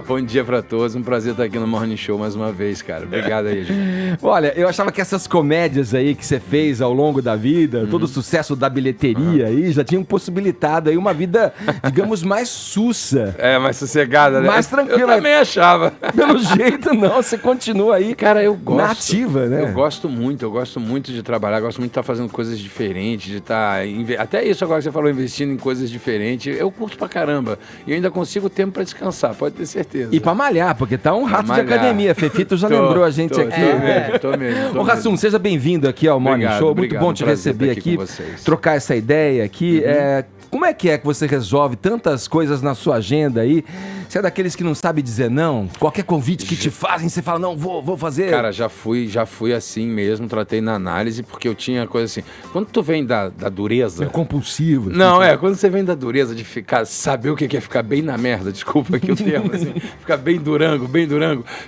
Bom dia pra todos, um prazer estar aqui no Morning Show mais uma vez, cara. Obrigado aí, gente. Olha, eu achava que essas comédias aí que você fez ao longo da vida, todo o sucesso da bilheteria aí, já tinham possibilitado aí uma vida, digamos, mais sussa. Mais sossegada, né? Mais tranquila. Eu também achava. Pelo jeito, não, você continua aí, Cara, eu gosto. na ativa, né? Eu gosto muito de trabalhar, gosto muito de estar fazendo coisas diferentes, de estar... Até isso agora que você falou, investindo em coisas diferentes, eu curto pra caramba. E eu ainda consigo tempo pra descansar, pode ter certeza. E pra malhar, porque tá um rato de malhar. academia. Fefito já lembrou a gente aqui. Tô mesmo. Ô, Rassum, seja bem-vindo aqui ao Morning Obrigado, Show. Muito obrigado. bom te Prazer receber estar aqui aqui, com vocês. trocar essa ideia aqui. Como é que você resolve tantas coisas na sua agenda aí? Você é daqueles que não sabe dizer não? Qualquer convite que te fazem, você fala, não, vou fazer. Cara, já fui assim mesmo, tratei na análise, porque eu tinha coisa assim. Quando tu vem da dureza. É compulsivo. Não, quando você vem da dureza de saber o que é ficar bem na merda, desculpa aqui o termo, assim, ficar bem durango,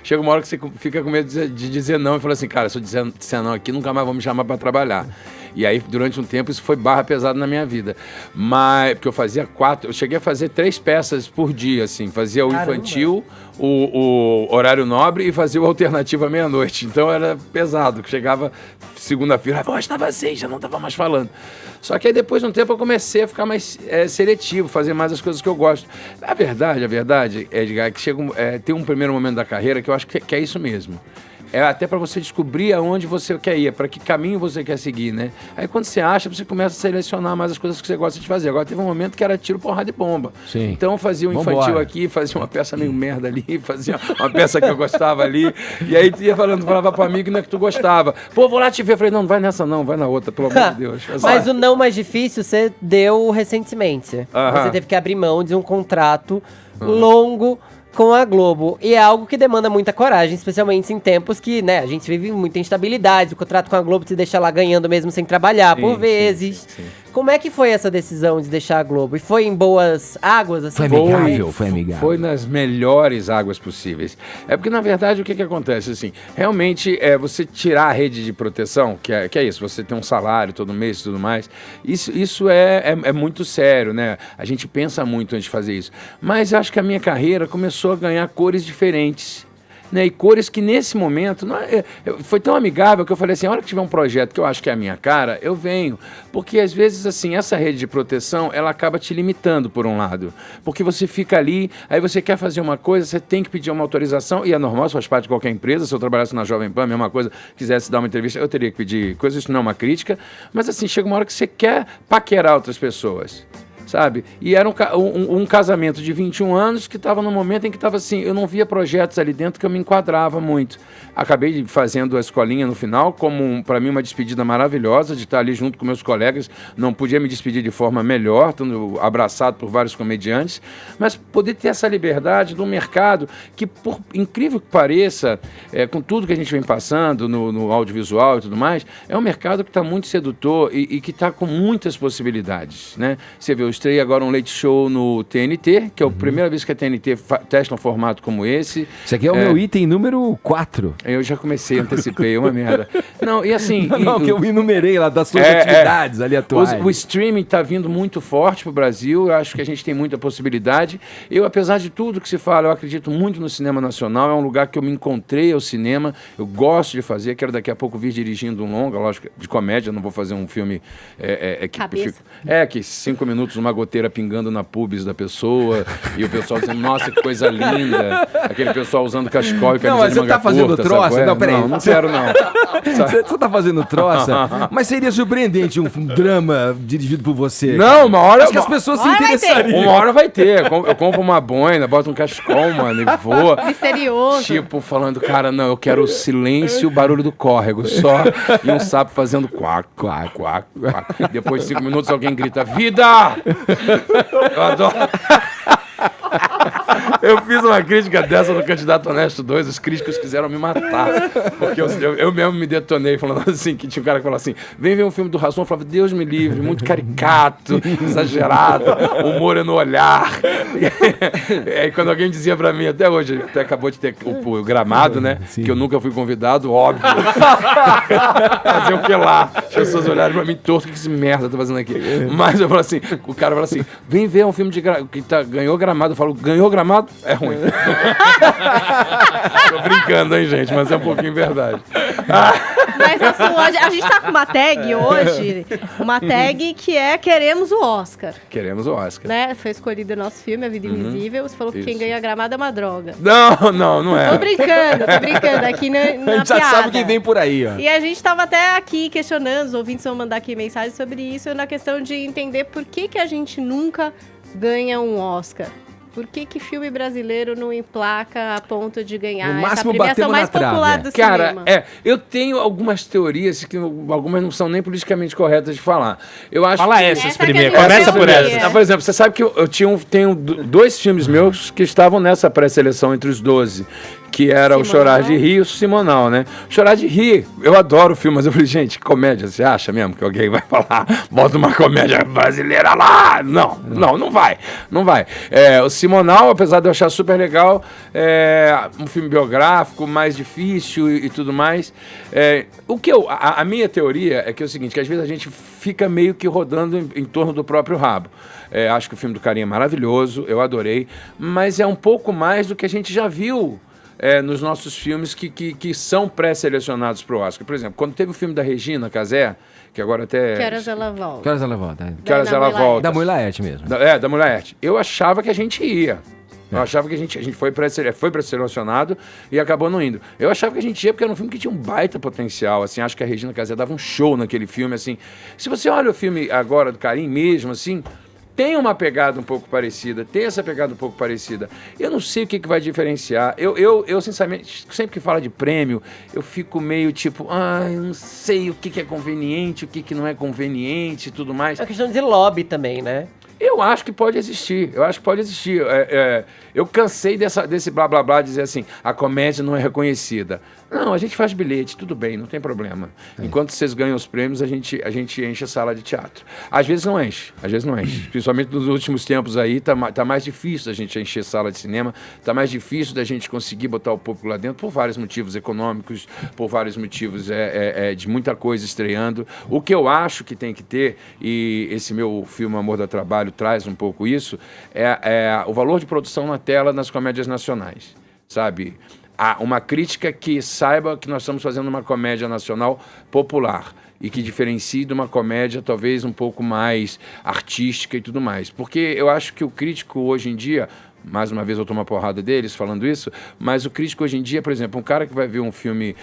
chega uma hora que você fica com medo de dizer não e fala assim, cara, se eu disser não aqui, nunca mais vão me chamar pra trabalhar. E aí, durante um tempo, isso foi barra pesada na minha vida. Mas, porque eu cheguei a fazer 3 peças por dia, assim. Fazia o infantil, o horário nobre e fazia o alternativo à meia-noite. Então era pesado, que chegava segunda-feira, a voz estava assim, já não estava mais falando. Só que aí depois de um tempo eu comecei a ficar mais seletivo, fazer mais as coisas que eu gosto. A verdade, Edgar, é que tem um primeiro momento da carreira que eu acho que é isso mesmo. É até para você descobrir aonde você quer ir, para que caminho você quer seguir, né? Aí quando você acha, você começa a selecionar mais as coisas que você gosta de fazer. Agora teve um momento que era tiro, porrada e bomba. Sim. Então eu fazia um infantil aqui, fazia uma peça meio merda ali, fazia uma peça que eu gostava ali. E aí ia falava pro amigo, não é que tu gostava. Pô, vou lá te ver. Eu falei, não vai nessa não, vai na outra, pelo amor de Deus. Mas o não mais difícil você deu recentemente. Você teve que abrir mão de um contrato longo com a Globo. E é algo que demanda muita coragem, especialmente em tempos que, né, a gente vive muita instabilidade. O contrato com a Globo te deixa lá ganhando mesmo sem trabalhar, por vezes. Sim. Como é que foi essa decisão de deixar a Globo? E foi em boas águas? Assim? Foi amigável. Foi nas melhores águas possíveis. É porque, na verdade, o que acontece? Assim, realmente, você tirar a rede de proteção, que é isso, você tem um salário todo mês e tudo mais, isso é muito sério, né? A gente pensa muito antes de fazer isso. Mas eu acho que a minha carreira começou a ganhar cores diferentes. Né, e cores que nesse momento foi tão amigável que eu falei assim, a hora que tiver um projeto que eu acho que é a minha cara, eu venho, porque às vezes assim, essa rede de proteção, ela acaba te limitando por um lado, porque você fica ali, aí você quer fazer uma coisa, você tem que pedir uma autorização, e é normal, isso faz parte de qualquer empresa, se eu trabalhasse na Jovem Pan, a mesma coisa, quisesse dar uma entrevista, eu teria que pedir coisa, isso não é uma crítica, mas assim, chega uma hora que você quer paquerar outras pessoas. Sabe? E era um casamento de 21 anos que estava num momento em que estava assim, eu não via projetos ali dentro que eu me enquadrava muito. Acabei fazendo a escolinha no final, como para mim uma despedida maravilhosa, de estar ali junto com meus colegas, não podia me despedir de forma melhor, estando abraçado por vários comediantes, mas poder ter essa liberdade do mercado, que por incrível que pareça, com tudo que a gente vem passando no audiovisual e tudo mais, é um mercado que está muito sedutor e que está com muitas possibilidades, né? Você vê, eu estrei agora um Late Show no TNT, que é a primeira vez que a TNT testa um formato como esse. Isso aqui é o meu item número 4. Eu já comecei, antecipei, uma merda. Não, e assim... Não, que eu enumerei lá das suas atividades ali atuais. O streaming está vindo muito forte pro Brasil, eu acho que a gente tem muita possibilidade. Eu, apesar de tudo que se fala, eu acredito muito no cinema nacional, é um lugar que eu me encontrei ao cinema, eu gosto de fazer, quero daqui a pouco vir dirigindo um longa, lógico, de comédia, não vou fazer um filme... que 5 minutos uma goteira pingando na pubis da pessoa e o pessoal dizendo, nossa, que coisa linda. Aquele pessoal usando cachecol e camisa de manga curta. Não, mas você tá fazendo troça? Não, peraí. Não quero, não. Você tá fazendo troça? Mas seria surpreendente um drama dirigido por você. Não, uma hora... Acho que as pessoas se interessariam. Uma hora vai ter. Eu compro uma boina, boto um cachecol, mano, e voa. Misterioso. Tipo, falando, cara, não, eu quero o silêncio e o barulho do córrego só. E um sapo fazendo quac, quac, quac, quac. Depois de 5 minutos alguém grita, vida! Eu adoro. Eu fiz uma crítica dessa no Candidato Honesto 2, os críticos quiseram me matar, porque eu mesmo me detonei falando assim, que tinha um cara que falou assim, vem ver um filme do Rassum, eu falava, Deus me livre, muito caricato, exagerado, humor é no olhar. E aí quando alguém dizia pra mim, até hoje, até acabou de ter o Gramado, né, sim, que eu nunca fui convidado, óbvio. Fazer o que lá? As pessoas olharam pra mim torto, que merda tá fazendo aqui? Mas eu falo assim, o cara fala assim, vem ver um filme que ganhou Gramado, eu falo, ganhou Gramado? É ruim. Tô brincando, hein, gente, mas é um pouquinho verdade. Mas assim, hoje, a gente tá com uma tag hoje, uma tag que é Queremos o Oscar. Queremos o Oscar. Né? Foi escolhido o nosso filme, A Vida Invisível. Você falou que quem Isso. ganha Gramado é uma droga. Não é. Tô brincando aqui na A gente já piada. sabe o que vem por aí, ó. E a gente tava até aqui questionando, os ouvintes vão mandar aqui mensagens sobre isso, na questão de entender por que a gente nunca ganha um Oscar. Por que filme brasileiro não emplaca a ponto de ganhar No essa máximo, premiação batemos mais na trave, popular é. do Cara, cinema? eu tenho algumas teorias que algumas não são nem politicamente corretas de falar. Eu acho Fala que- essas Essa que primeiro. a gente Começa por ouvia. essa. Por exemplo, você sabe que eu tenho 2 filmes meus que estavam nessa pré-seleção entre os 12, que era o Simonal. Chorar de Rir e o Simonal, né? Chorar de Rir, eu adoro o filme, mas eu falei, gente, comédia, você acha mesmo que alguém vai falar, bota uma comédia brasileira lá? Não vai. O Simonal, apesar de eu achar super legal, é um filme biográfico, mais difícil e tudo mais. A minha teoria é que é o seguinte, que às vezes a gente fica meio que rodando em torno do próprio rabo. Acho que o filme do Carinha é maravilhoso, eu adorei, mas é um pouco mais do que a gente já viu nos nossos filmes que são pré-selecionados para o Oscar. Por exemplo, quando teve o filme da Regina Casé, que agora até... Que horas ela volta? Que horas ela volta? Que horas Da ela Mãe volta? Da Mãe Laerte mesmo. Da Mãe Laerte. Eu achava que a gente ia. Eu achava que a gente foi pré-selecionado e acabou não indo. Eu achava que a gente ia porque era um filme que tinha um baita potencial, assim, acho que a Regina Casé dava um show naquele filme, assim. Se você olha o filme agora do Carim mesmo, assim, tem uma pegada um pouco parecida, tem essa pegada um pouco parecida. Eu não sei o que vai diferenciar. Eu sinceramente, sempre que fala de prêmio, eu fico meio tipo, eu não sei o que é conveniente, o que não é conveniente e tudo mais. É uma questão de lobby também, né? Eu acho que pode existir. Eu cansei desse blá blá blá dizer assim, a comédia não é reconhecida. Não, a gente faz bilhete, tudo bem, não tem problema. Enquanto vocês ganham os prêmios, a gente enche a sala de teatro. Às vezes não enche. Principalmente nos últimos tempos aí, tá mais difícil a gente encher sala de cinema, tá mais difícil da gente conseguir botar o público lá dentro por vários motivos econômicos, por vários motivos de muita coisa estreando. O que eu acho que tem que ter, e esse meu filme Amor dá Trabalho traz um pouco isso, é o valor de produção na tela nas comédias nacionais, sabe? Uma crítica que saiba que nós estamos fazendo uma comédia nacional popular e que diferencie de uma comédia talvez um pouco mais artística e tudo mais. Porque eu acho que o crítico hoje em dia, mais uma vez eu tomo uma porrada deles falando isso, mas o crítico hoje em dia, por exemplo, um cara que vai ver um filme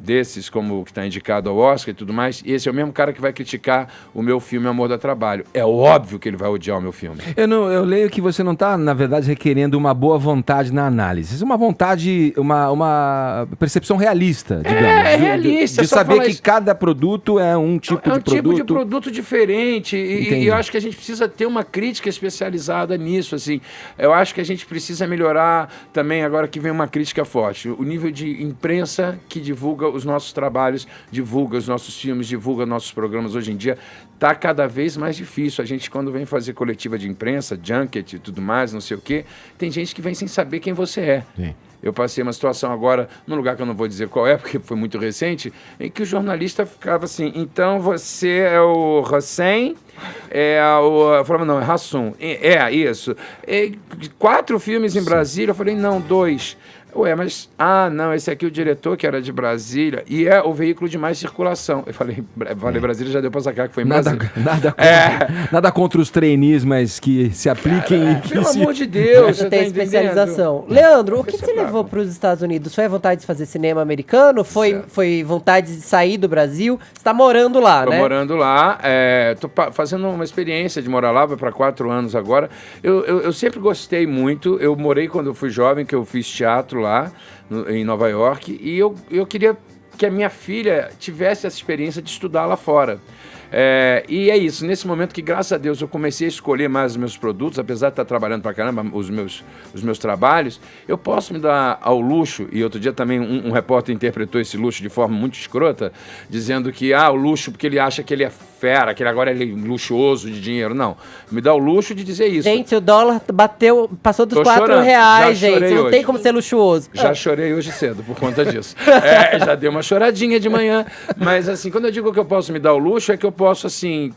desses, como o que está indicado ao Oscar e tudo mais, esse é o mesmo cara que vai criticar o meu filme Amor dá Trabalho. É óbvio que ele vai odiar o meu filme. Eu leio que você não está, na verdade, requerendo uma boa vontade na análise. Isso é uma vontade, uma percepção realista, digamos. Realista. De só saber falar que isso. cada produto é um tipo de produto. É um tipo de produto diferente Entendi. e eu acho que a gente precisa ter uma crítica especializada nisso, assim. Eu acho que a gente precisa melhorar também, agora que vem uma crítica forte, o nível de imprensa que divulga os nossos trabalhos, divulga os nossos filmes, divulga nossos programas hoje em dia, está cada vez mais difícil. A gente, quando vem fazer coletiva de imprensa, junket e tudo mais, não sei o quê, tem gente que vem sem saber quem você é. Sim. Eu passei uma situação agora, num lugar que eu não vou dizer qual é, porque foi muito recente, em que o jornalista ficava assim, então você é o Hussein, eu falava, não, é Hassum, isso. 4 filmes em Brasília, eu falei, não, 2. Ué, mas... não, esse aqui é o diretor, que era de Brasília, e é o veículo de mais circulação. Eu falei Brasília, já deu pra sacar que foi em Brasília. Nada contra os trainees, mas que se apliquem... Pelo amor de Deus, você tem tá especialização. entendendo? Leandro, o que Isso é te brabo. levou para os Estados Unidos? Foi a vontade de fazer cinema americano? Foi vontade de sair do Brasil? Você está morando lá, Tô né? morando lá, tô fazendo uma experiência de morar lá, vai para 4 anos agora. Eu sempre gostei muito, eu morei quando eu fui jovem, que eu fiz teatro lá em Nova York, e eu queria que a minha filha tivesse essa experiência de estudar lá fora. E é isso, nesse momento que, graças a Deus, eu comecei a escolher mais os meus produtos, apesar de estar trabalhando pra caramba os meus trabalhos, eu posso me dar ao luxo, e outro dia também um repórter interpretou esse luxo de forma muito escrota, dizendo que, o luxo porque ele acha que ele é fera, que ele agora é luxuoso de dinheiro. Não, me dá o luxo de dizer isso. Gente, o dólar passou dos Tô R$4, chorando. Já gente. chorei Não tem hoje. como ser luxuoso. Já chorei hoje cedo por conta disso. Já dei uma choradinha de manhã. Mas, assim, quando eu digo que eu posso me dar o luxo, é que eu posso, assim,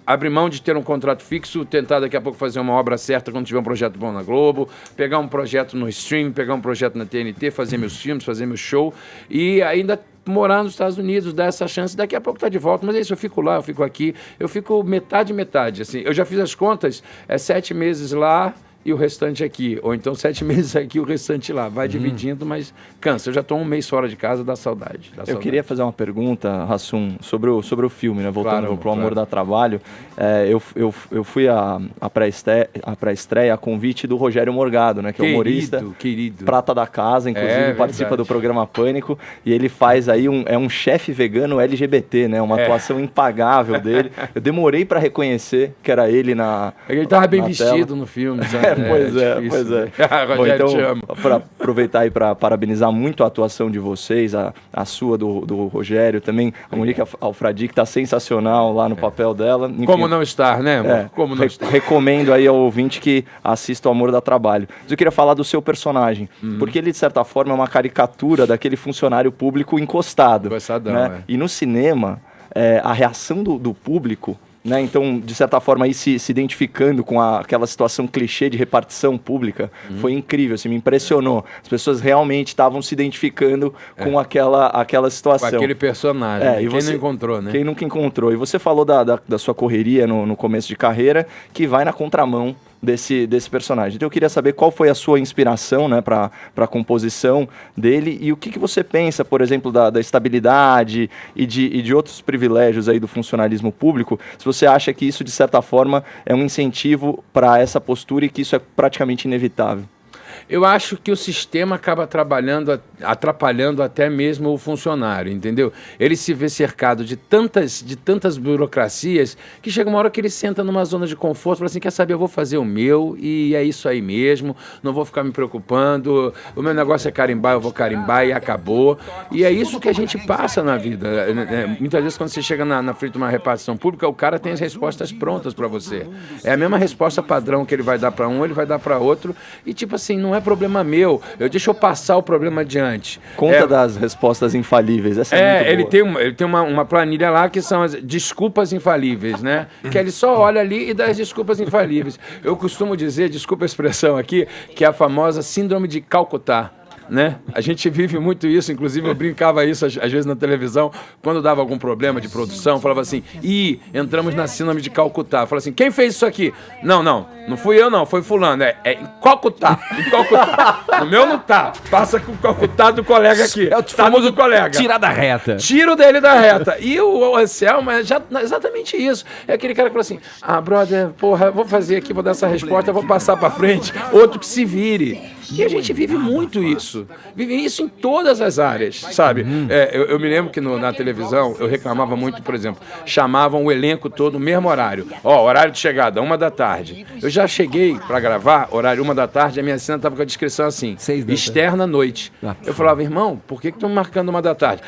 abrir mão de ter um contrato fixo, tentar daqui a pouco fazer uma obra certa quando tiver um projeto bom na Globo, pegar um projeto no stream, pegar um projeto na TNT, fazer meus filmes, fazer meu show e ainda morar nos Estados Unidos, dar essa chance, daqui a pouco tá de volta, mas é isso, eu fico lá, eu fico aqui, eu fico metade, assim, eu já fiz as contas, 7 meses lá e o restante aqui, ou então 7 meses aqui e o restante lá, vai dividindo, mas cansa, eu já tô 1 mês fora de casa, dá saudade. Eu queria fazer uma pergunta, Hassum, sobre o filme, né, voltando pro Amor dá Trabalho, eu fui à pré-estreia a convite do Rogério Morgado, né, que é humorista, querido. prata da casa, inclusive participa do programa Pânico, e ele faz aí um chefe vegano LGBT, né, uma atuação impagável dele. Eu demorei para reconhecer que era ele na Ele tava bem vestido tela. No filme, sabe? Pois é. Rogério, Bom, te amo. então, para aproveitar aí para parabenizar muito a atuação de vocês, a sua do Rogério, também a Monique Alfradi, que tá sensacional lá no papel dela. Enfim, como não estar, né, amor? Como não estar? Recomendo aí ao ouvinte que assista o Amor dá Trabalho. Mas eu queria falar do seu personagem, porque ele, de certa forma, é uma caricatura daquele funcionário público encostado. Encostadão, né? E no cinema, a reação do público, né? Então, de certa forma, aí se identificando com aquela situação clichê de repartição pública, foi incrível, assim, me impressionou. As pessoas realmente estavam se identificando com aquela situação. Com aquele personagem, e quem não encontrou, né? Quem nunca encontrou. E você falou da sua correria no começo de carreira, que vai na contramão desse personagem. Então eu queria saber qual foi a sua inspiração, né, para a composição dele e o que você pensa, por exemplo, da estabilidade e de outros privilégios aí do funcionalismo público, se você acha que isso, de certa forma, é um incentivo para essa postura e que isso é praticamente inevitável. Eu acho que o sistema acaba atrapalhando até mesmo o funcionário, entendeu? Ele se vê cercado de tantas burocracias que chega uma hora que ele senta numa zona de conforto e fala assim, quer saber, eu vou fazer o meu e é isso aí mesmo, não vou ficar me preocupando, o meu negócio é carimbar, eu vou carimbar e acabou. E é isso que a gente passa na vida. Muitas vezes quando você chega na frente de uma repartição pública, o cara tem as respostas prontas para você. É a mesma resposta padrão que ele vai dar para um, ele vai dar para outro e tipo assim, não é problema meu, deixa eu passar o problema adiante. Conta das respostas infalíveis, essa é muito boa. Ele tem uma planilha lá que são as desculpas infalíveis, né? Que ele só olha ali e dá as desculpas infalíveis. Eu costumo dizer, desculpa a expressão aqui, que é a famosa síndrome de Calcutá. Né? A gente vive muito isso, inclusive eu brincava isso às vezes na televisão, quando dava algum problema de produção, falava assim, entramos na síndrome de Calcutá. Falava assim, quem fez isso aqui? Não fui eu não, foi fulano, é em Calcutá, no meu não tá, passa com o Calcutá do colega aqui, é o famoso colega. Tirar da reta. Tiro dele da reta. E o Anselmo é exatamente isso, é aquele cara que fala assim, brother, porra, vou fazer aqui, vou dar essa resposta, vou passar pra frente, outro que se vire. E a gente vive muito isso. Vive isso em todas as áreas, sabe? Eu me lembro que na televisão eu reclamava muito, por exemplo, chamavam o elenco todo no mesmo horário. Horário de chegada, 1h. Eu já cheguei pra gravar, horário 1h, a minha cena tava com a descrição assim, externa à noite. Eu falava, irmão, por que estão marcando 1h?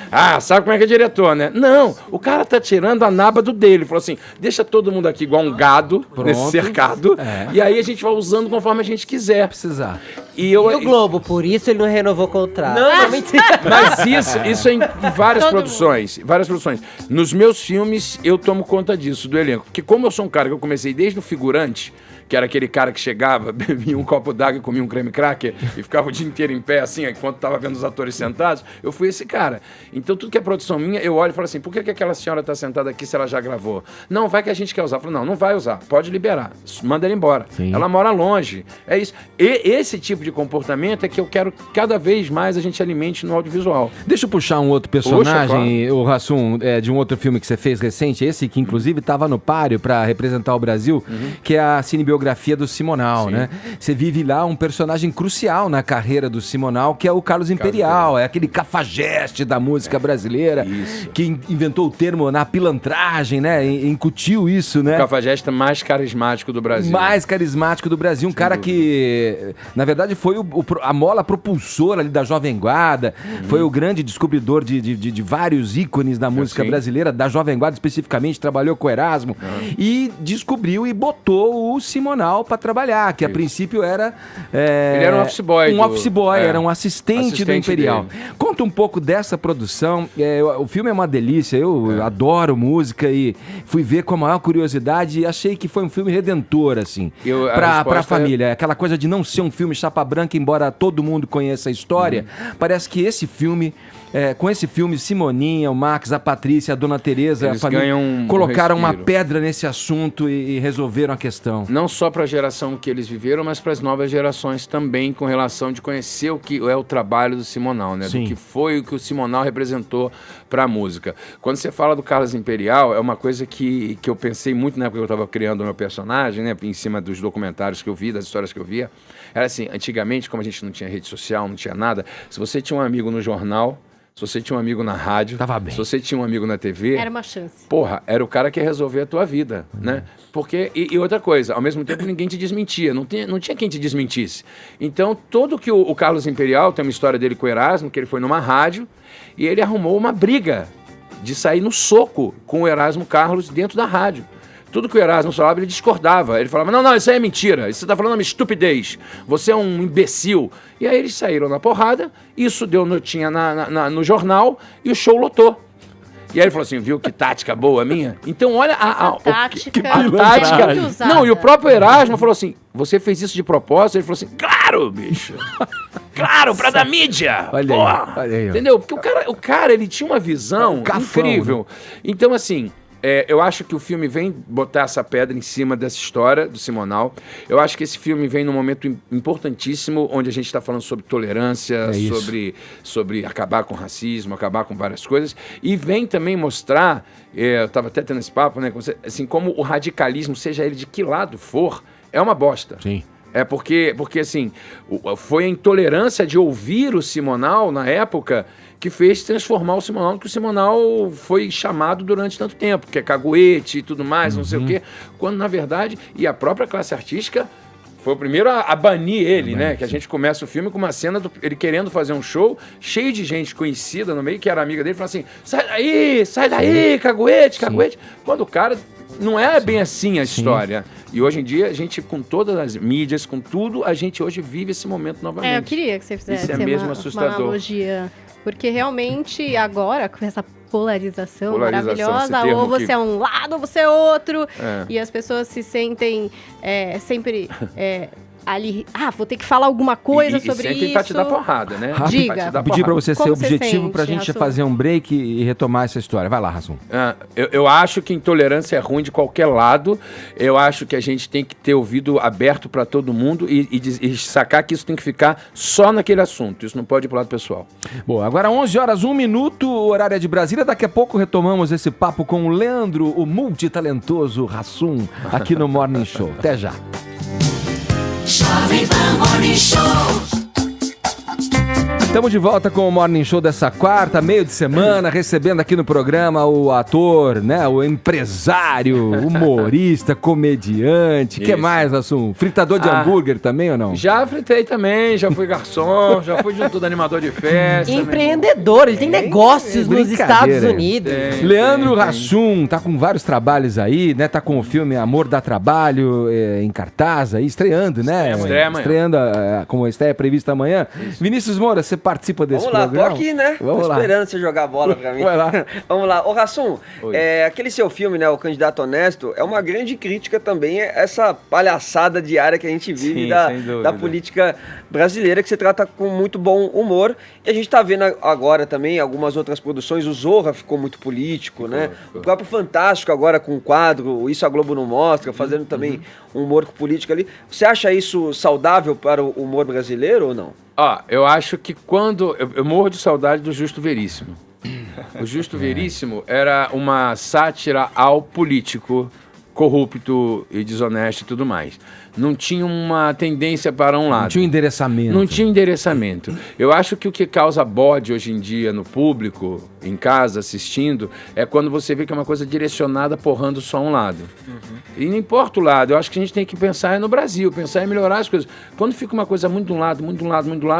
Sabe como é que é diretor, né? Não, o cara tá tirando a naba do dele. Falou assim, deixa todo mundo aqui igual um gado, nesse cercado, e aí a gente vai usando conforme a gente quiser. Precisar. E o Globo, por isso ele não renovou o contrato. Não, mentira. Mas isso é em várias produções. Nos meus filmes, eu tomo conta disso, do elenco. Porque como eu sou um cara que eu comecei desde o figurante, que era aquele cara que chegava, bebia um copo d'água e comia um creme cracker e ficava o dia inteiro em pé, assim, enquanto estava vendo os atores sentados, eu fui esse cara. Então, tudo que é produção minha, eu olho e falo assim, por que aquela senhora está sentada aqui se ela já gravou? Não, vai que a gente quer usar. Eu falo, não vai usar, pode liberar, manda ela embora. Sim. Ela mora longe, é isso. E esse tipo de comportamento é que eu quero cada vez mais a gente alimente no audiovisual. Deixa eu puxar um outro personagem, o Hassum, de um outro filme que você fez recente, esse que inclusive estava no páreo para representar o Brasil, que é a cinebiografia do Simonal, Sim. né? Você vive lá um personagem crucial na carreira do Simonal, que é o Carlos Imperial, é aquele cafajeste da música brasileira, que inventou o termo na pilantragem, né? Incutiu isso, né? O cafajeste mais carismático do Brasil. Mais carismático do Brasil, um cara que, na verdade, foi a mola propulsora ali da Jovem Guarda, foi o grande descobridor de vários ícones da música brasileira, da Jovem Guarda especificamente, trabalhou com o Erasmo, e descobriu e botou o Simonal Simonal para trabalhar, que a princípio era... Ele era um office boy. Era um assistente do Imperial. dele. Conta um pouco dessa produção. O filme é uma delícia, eu adoro música e fui ver com a maior curiosidade e achei que foi um filme redentor, assim, pra família. Aquela coisa de não ser um filme chapa branca, embora todo mundo conheça a história, parece que esse filme... com esse filme, Simoninha, o Max, a Patrícia, a Dona Tereza, a família, colocaram uma pedra nesse assunto e resolveram a questão. Não só para a geração que eles viveram, mas para as novas gerações também, com relação de conhecer o que é o trabalho do Simonal, né? Sim. Do que foi o que o Simonal representou para a música. Quando você fala do Carlos Imperial, é uma coisa que eu pensei muito na época que eu estava criando o meu personagem, né? Em cima dos documentários que eu vi, das histórias que eu via. Era assim, antigamente, como a gente não tinha rede social, não tinha nada, se você tinha um amigo no jornal, se você tinha um amigo na rádio, se você tinha um amigo na TV... Era uma chance. Porra, era o cara que ia resolver a tua vida, né? Porque, e outra coisa, ao mesmo tempo ninguém te desmentia, não tinha quem te desmentisse. Então, todo que o Carlos Imperial, tem uma história dele com o Erasmo, que ele foi numa rádio, e ele arrumou uma briga de sair no soco com o Erasmo Carlos dentro da rádio. Tudo que o Erasmo falava, ele discordava. Ele falava, não, isso aí é mentira, isso você está falando uma estupidez, você é um imbecil. E aí eles saíram na porrada, isso deu notinha no jornal e o show lotou. E aí ele falou assim, viu que tática boa minha? Então olha a tática. tática. É muito usada. Não, e o próprio Erasmo falou assim, você fez isso de propósito? Ele falou assim, claro, bicho. Claro, pra dar mídia. Olha aí. Entendeu? Porque o cara, ele tinha uma visão incrível. Né? Então, assim... eu acho que o filme vem botar essa pedra em cima dessa história do Simonal. Eu acho que esse filme vem num momento importantíssimo, onde a gente está falando sobre tolerância, sobre acabar com o racismo, acabar com várias coisas. E vem também mostrar, eu estava até tendo esse papo, né, assim, como o radicalismo, seja ele de que lado for, é uma bosta. Sim. Porque assim, foi a intolerância de ouvir o Simonal na época que fez transformar o Simonal no que o Simonal foi chamado durante tanto tempo, que é caguete e tudo mais, não sei o quê, quando na verdade, e a própria classe artística foi o primeiro a banir ele, né? Que a gente começa o filme com uma cena ele querendo fazer um show, cheio de gente conhecida no meio, que era amiga dele, falando assim, sai daí, caguete. Quando o cara... Não é bem assim a história. E hoje em dia, a gente, com todas as mídias, com tudo, a gente hoje vive esse momento novamente. Eu queria que você fizesse Isso é mesmo assustador. uma analogia. Porque realmente, agora, com essa polarização maravilhosa, ou você é um lado, ou você é outro, e as pessoas se sentem sempre... ali, vou ter que falar alguma coisa sobre isso. Pra te dar porrada, né? Diga. Vou pedir pra você ser objetivo sente, pra gente Rassum? fazer um break e retomar essa história. Vai lá, Rassum. Eu acho que intolerância é ruim de qualquer lado. Eu acho que a gente tem que ter ouvido aberto pra todo mundo e sacar que isso tem que ficar só naquele assunto. Isso não pode ir pro lado pessoal. Bom, agora 11h01, o horário é de Brasília. Daqui a pouco retomamos esse papo com o Leandro, o multitalentoso Rassum, aqui no Morning Show. Até já. Jovem Pan Morning Show. Estamos de volta com o Morning Show dessa quarta, meio de semana, recebendo aqui no programa o ator, né, o empresário, humorista, comediante. O que mais, Rassum? Fritador de hambúrguer também ou não? Já fritei também, já fui garçom, já fui de tudo animador de festa. Empreendedor, ele tem negócios nos Estados Unidos. Leandro Rassum tá com vários trabalhos aí, né? Tá com o filme Amor dá Trabalho em cartaz aí, estreando, né? Estreia amanhã. Estreando, como a estreia prevista amanhã. Vinícius Moura, você participa desse programa? Vamos lá, tô aqui, né? Vamos tô lá. esperando você jogar a bola pra mim. Vai lá. Vamos lá. Ô, Rassum, aquele seu filme, né, O Candidato Honesto, é uma grande crítica também a essa palhaçada diária que a gente vive da política brasileira, que se trata com muito bom humor. E a gente tá vendo agora também algumas outras produções. O Zorra ficou muito político, né? O próprio Fantástico agora com o quadro Isso a Globo Não Mostra, fazendo também um humor político ali. Você acha isso saudável para o humor brasileiro ou não? Eu acho que quando... Eu morro de saudade do Justo Veríssimo. O Justo Veríssimo era uma sátira ao político corrupto e desonesto e tudo mais. Não tinha uma tendência para um lado. Não tinha um endereçamento. Não tinha endereçamento. Eu acho que o que causa bode hoje em dia no público, em casa, assistindo, é quando você vê que é uma coisa direcionada porrando só um lado. E não importa o lado, eu acho que a gente tem que pensar no Brasil, pensar em melhorar as coisas. Quando fica uma coisa muito de um lado,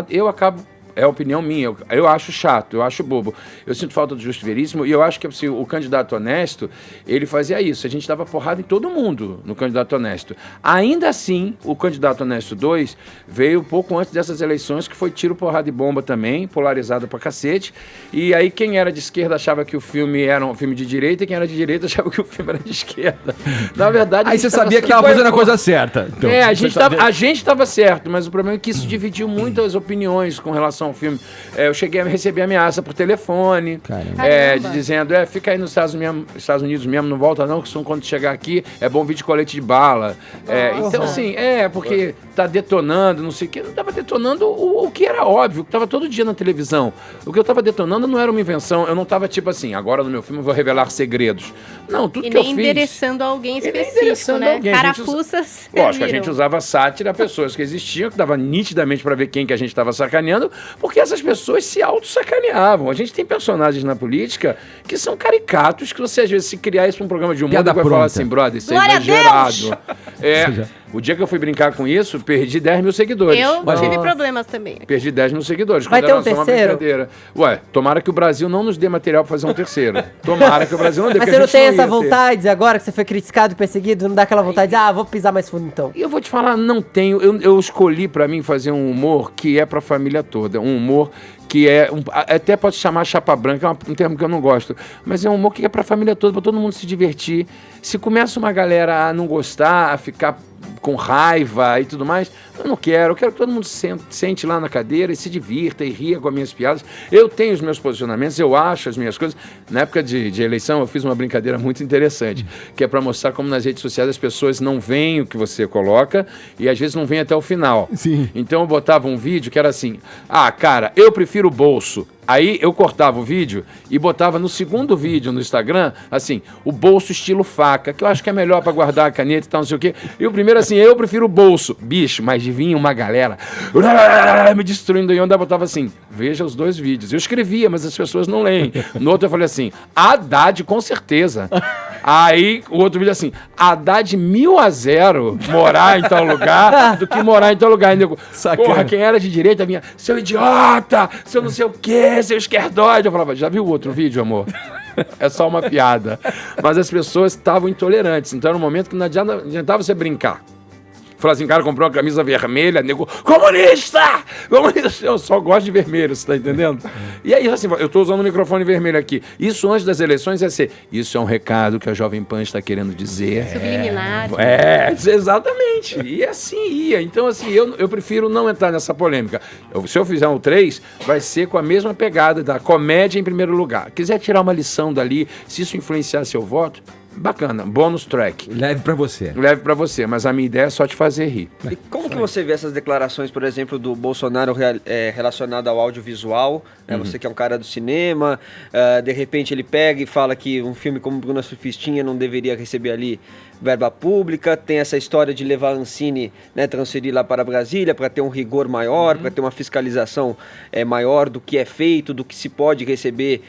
eu acabo é a opinião minha, eu acho chato, eu acho bobo. Eu sinto falta do Justo e Veríssimo e eu acho que assim, o Candidato Honesto, ele fazia isso. A gente dava porrada em todo mundo no Candidato Honesto. Ainda assim, o Candidato Honesto 2 veio pouco antes dessas eleições, que foi tiro, porrada e bomba também, polarizado pra cacete. E aí quem era de esquerda achava que o filme era um filme de direita e quem era de direita achava que o filme era de esquerda. Na verdade... Aí você sabia que tava fazendo a coisa certa. Então, a gente tava certo, mas o problema é que isso dividiu muitas opiniões com relação ao filme. Eu cheguei a receber ameaça por telefone, dizendo, fica aí nos Estados Unidos mesmo, não volta não, que quando chegar aqui é bom vir de colete de bala. Então, assim, porque tá detonando, não sei o que. Não tava detonando o que era óbvio, que tava todo dia na televisão. O que eu tava detonando não era uma invenção, eu não tava tipo assim, agora no meu filme eu vou revelar segredos. Não, tudo que eu fiz... E nem endereçando alguém específico, né? Carapuças. Lógico, a gente usava sátira, pessoas que existiam, que dava nitidamente pra ver quem que a gente tava sacaneando, porque essas pessoas se auto-sacaneavam. A gente tem personagens na política que são caricatos, que você às vezes se criar isso pra um programa de humor, Piada vai pronta. falar assim, brother, isso é Glória a exagerado. O dia que eu fui brincar com isso, perdi 10 mil seguidores. Eu tive problemas também. Perdi 10 mil seguidores. Vai ter um só uma terceiro? brincadeira. Ué, tomara que o Brasil não nos dê material pra fazer um terceiro. Tomara que o Brasil não dê. Mas porque você a não gente tem ia essa ter. vontade agora que você foi criticado e perseguido? Não dá aquela vontade de, vou pisar mais fundo então? E eu vou te falar, não tenho. Eu escolhi pra mim fazer um humor que é pra família toda. Um humor que até pode chamar chapa branca, é um termo que eu não gosto, mas é um humor que é pra família toda, pra todo mundo se divertir. Se começa uma galera a não gostar, a ficar com raiva e tudo mais, eu não quero. Eu quero que todo mundo sente lá na cadeira e se divirta e ria com as minhas piadas. Eu tenho os meus posicionamentos, eu acho as minhas coisas. Na época de eleição, eu fiz uma brincadeira muito interessante, que é para mostrar como nas redes sociais as pessoas não veem o que você coloca e às vezes não vêm até o final. Sim. Então eu botava um vídeo que era assim, cara, eu prefiro o bolso. Aí eu cortava o vídeo e botava no segundo vídeo no Instagram, assim, o bolso estilo faca, que eu acho que é melhor pra guardar a caneta e tal, não sei o quê. E o primeiro assim, eu prefiro o bolso. Bicho, mas vinha uma galera me destruindo. E eu ainda botava assim, veja os dois vídeos. Eu escrevia, mas as pessoas não leem. No outro eu falei assim, Haddad com certeza. Aí o outro vídeo assim, Haddad 1000-0 morar em tal lugar do que morar em tal lugar. E eu, porra, quem era de direita vinha, seu idiota, seu não sei o quê, seu esquerdóide. Eu falava, já viu o outro vídeo, amor? É só uma piada. Mas as pessoas estavam intolerantes. Então era um momento que não adiantava você brincar. Falar assim, cara, comprou uma camisa vermelha, nego, comunista! Comunista! Eu só gosto de vermelho, você tá entendendo? E aí, assim, eu tô usando o microfone vermelho aqui. Isso antes das eleições ia ser, isso é um recado que a Jovem Pan está querendo dizer. Subliminar. Exatamente. E assim ia. Então, assim, eu prefiro não entrar nessa polêmica. Se eu fizer um 3, vai ser com a mesma pegada da comédia em primeiro lugar. Quiser tirar uma lição dali, se isso influenciar seu voto, bacana, bônus track. Leve pra você. Leve pra você, mas a minha ideia é só te fazer rir. E como que você vê essas declarações, por exemplo, do Bolsonaro relacionado ao audiovisual? Né? Você que é um cara do cinema, de repente ele pega e fala que um filme como Bruna Surfistinha não deveria receber ali verba pública, tem essa história de levar a Ancine, né, transferir lá para Brasília para ter um rigor maior, para ter uma fiscalização maior do que é feito, do que se pode receber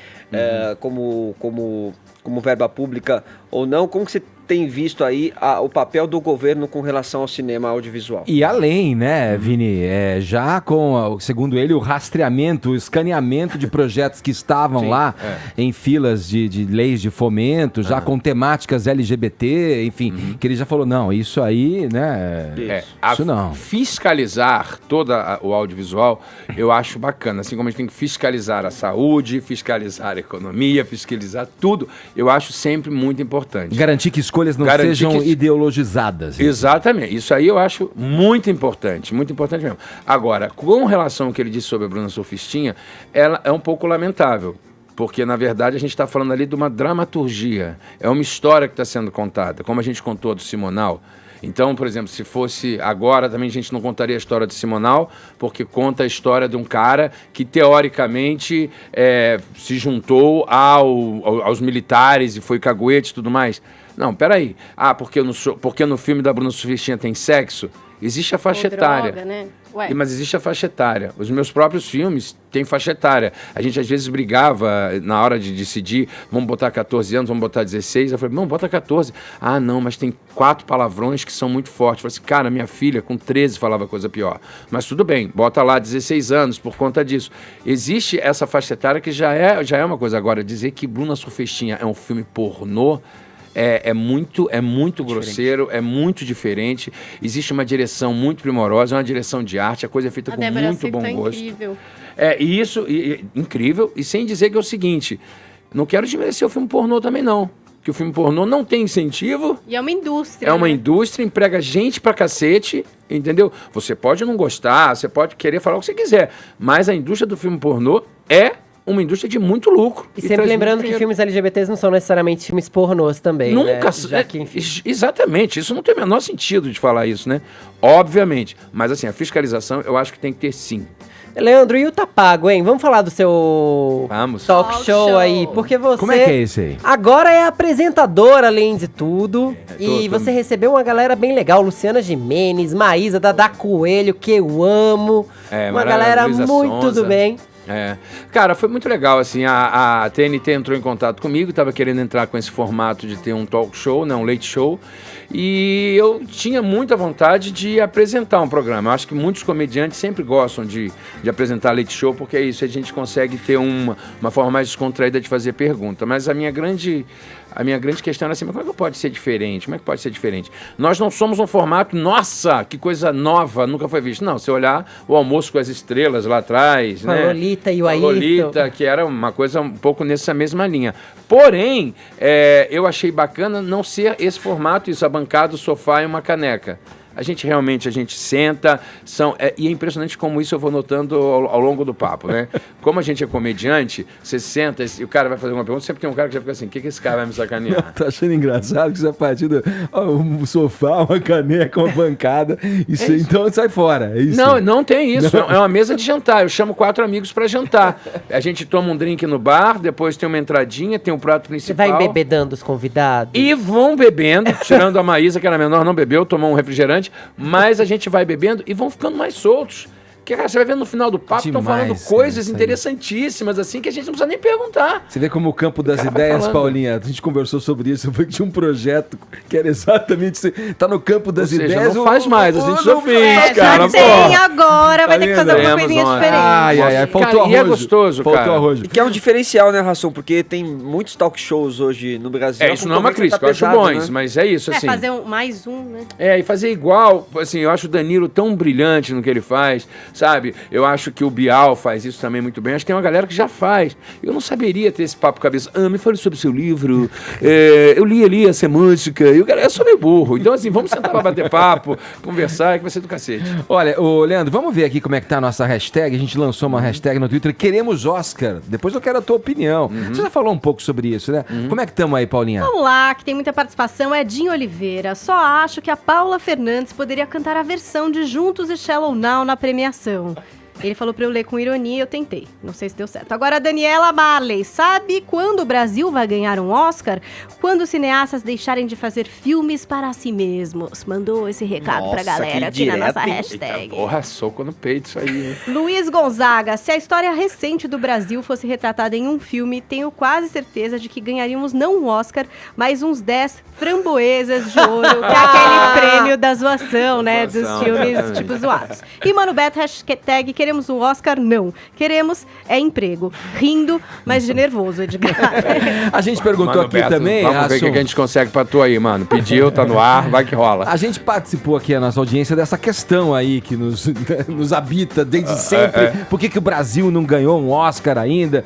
como verba pública ou não. Como que você tem visto aí o papel do governo com relação ao cinema audiovisual? E além, né, Vini, já com, segundo ele, o rastreamento, o escaneamento de projetos que estavam lá em filas de leis de fomento, já com temáticas LGBT, enfim, que ele já falou, não, isso aí, né, isso não. Fiscalizar todo o audiovisual, eu acho bacana, assim como a gente tem que fiscalizar a saúde, fiscalizar a economia, fiscalizar tudo, eu acho sempre muito importante. Garantir que escolhas não sejam ideologizadas. Exatamente. Isso aí eu acho muito importante mesmo. Agora, com relação ao que ele disse sobre a Bruna Surfistinha, ela é um pouco lamentável. Porque, na verdade, a gente está falando ali de uma dramaturgia. É uma história que está sendo contada, como a gente contou do Simonal. Então, por exemplo, se fosse agora, também a gente não contaria a história de Simonal, porque conta a história de um cara que, teoricamente, se juntou aos militares e foi caguete e tudo mais. Não, peraí. Porque no filme da Bruna Surfistinha tem sexo? existe a faixa Ou etária. droga, né? Ué. Mas existe a faixa etária. Os meus próprios filmes têm faixa etária. A gente às vezes brigava na hora de decidir, vamos botar 14 anos, vamos botar 16. Eu falei, não, bota 14. Ah, não, mas tem 4 palavrões que são muito fortes. Eu falei assim, cara, minha filha com 13 falava coisa pior. Mas tudo bem, bota lá 16 anos por conta disso. Existe essa faixa etária que já é uma coisa. Agora, dizer que Bruna Surfistinha é um filme pornô, é muito grosseiro, é muito diferente. Existe uma direção muito primorosa, é uma direção de arte, a coisa é feita A com Débora muito Seco bom tá gosto. incrível. Incrível, e sem dizer que é o seguinte, não quero desmerecer o filme pornô também não, que o filme pornô não tem incentivo, E é uma indústria. é uma né? indústria, emprega gente pra cacete, entendeu? Você pode não gostar, você pode querer falar o que você quiser, mas a indústria do filme pornô é uma indústria de muito lucro. E sempre traz lembrando muito que dinheiro. filmes LGBTs não são necessariamente filmes pornôs também, Nunca. né? Já que, enfim. Exatamente. Isso não tem o menor sentido de falar isso, né? Obviamente. Mas assim, a fiscalização eu acho que tem que ter sim. Leandro, e o Tá Pago, hein? Vamos falar do seu Vamos. talk Talk show show. aí, porque você... Como é que é esse aí? Agora é apresentador, além de tudo. E tô- você recebeu uma galera bem legal. Luciana Gimenez, Maísa, Dada Coelho, que eu amo. Uma galera Luísa muito Sonza. do bem. Cara, foi muito legal, assim, a TNT entrou em contato comigo, estava querendo entrar com esse formato de ter um talk show, né, um late show, e eu tinha muita vontade de apresentar um programa. Eu acho que muitos comediantes sempre gostam de apresentar late show, porque é isso, a gente consegue ter uma forma mais descontraída de fazer pergunta, mas a minha grande questão era assim, mas como é que pode ser diferente? Como é que pode ser diferente? Nós não somos um formato, nossa, que coisa nova, nunca foi visto. Não, se olhar o Almoço com as Estrelas lá atrás, Com a né? Lolita e o A Ayrton. Lolita, que era uma coisa um pouco nessa mesma linha. Porém, eu achei bacana não ser esse formato, isso, a bancada, o sofá e uma caneca. A gente senta, e é impressionante como isso eu vou notando ao longo do papo, né? Como a gente é comediante, você senta e o cara vai fazer uma pergunta, sempre tem um cara que já fica assim, o que esse cara vai me sacanear? Tá achando engraçado que isso é a partir do um sofá, uma caneca, uma bancada, isso, então sai fora, é isso? Não tem isso, é uma mesa de jantar, eu chamo 4 amigos pra jantar. A gente toma um drink no bar, depois tem uma entradinha, tem um prato Você principal. vai embebedando os convidados? E vão bebendo, tirando a Maísa, que era menor, não bebeu, tomou um refrigerante, mas a gente vai bebendo e vão ficando mais soltos. Porque, cara, você vai vendo no final do papo, estão Demais, falando cara, coisas isso aí. interessantíssimas, assim, que a gente não precisa nem perguntar. Você vê como o campo das cara vai ideias, falando. Paulinha, a gente conversou sobre isso, foi que tinha um projeto que era exatamente isso, tá no campo das Ou seja, ideias... não faz mais, a gente já não- fez, Já cara, tem pô. agora, vai ter que fazer alguma Temos coisinha uma- diferente. Ai, faltou Cara, arroz. e é gostoso, faltou cara. arroz. E que é um diferencial, né, Ração? Porque tem muitos talk shows hoje no Brasil. Isso não é uma concorrência crítica, eu acho pesada, bons, né? mas é isso, assim. Fazer mais um, né? E fazer igual, assim, eu acho o Danilo tão brilhante no que ele faz, sabe? Eu acho que o Bial faz isso também muito bem, acho que tem uma galera que já faz. Eu não saberia ter esse papo cabeça, me fale sobre o seu livro, eu li ali a semântica, e o cara, eu sou meio burro, então assim, vamos sentar pra bater papo, conversar, que vai ser do cacete. Olha, ô Leandro, vamos ver aqui como é que tá a nossa hashtag. A gente lançou uma hashtag no Twitter, queremos Oscar. Depois eu quero a tua opinião. Você já falou um pouco sobre isso, né? Como é que estamos aí, Paulinha? Vamos lá, que tem muita participação. Edinho Oliveira. Só acho que a Paula Fernandes poderia cantar a versão de Juntos e Shallow Now na premiação. Ele falou pra eu ler com ironia e eu tentei. Não sei se deu certo. Agora, a Daniela Marley. Sabe quando o Brasil vai ganhar um Oscar? Quando os cineastas deixarem de fazer filmes para si mesmos. Mandou esse recado pra Nossa, galera que aqui na nossa direto, hein? hashtag. Porra, soco no peito isso aí, hein? Luiz Gonzaga, se a história recente do Brasil fosse retratada em um filme, tenho quase certeza de que ganharíamos não um Oscar, mas uns 10 framboesas de ouro, que é aquele prêmio da zoação, né, dos Zoação, filmes, exatamente. tipo, zoados. E Mano Beto, hashtag, queremos um Oscar? Não. Queremos emprego. Rindo, mas de nervoso, Edgar. A gente perguntou Mano, aqui Beto, também, vamos ver o que Assun, que a gente consegue pra tu aí, mano. Pediu, tá no ar, vai que rola. a gente participou aqui, a nossa audiência, dessa questão aí que nos habita desde sempre. Por que o Brasil não ganhou um Oscar ainda?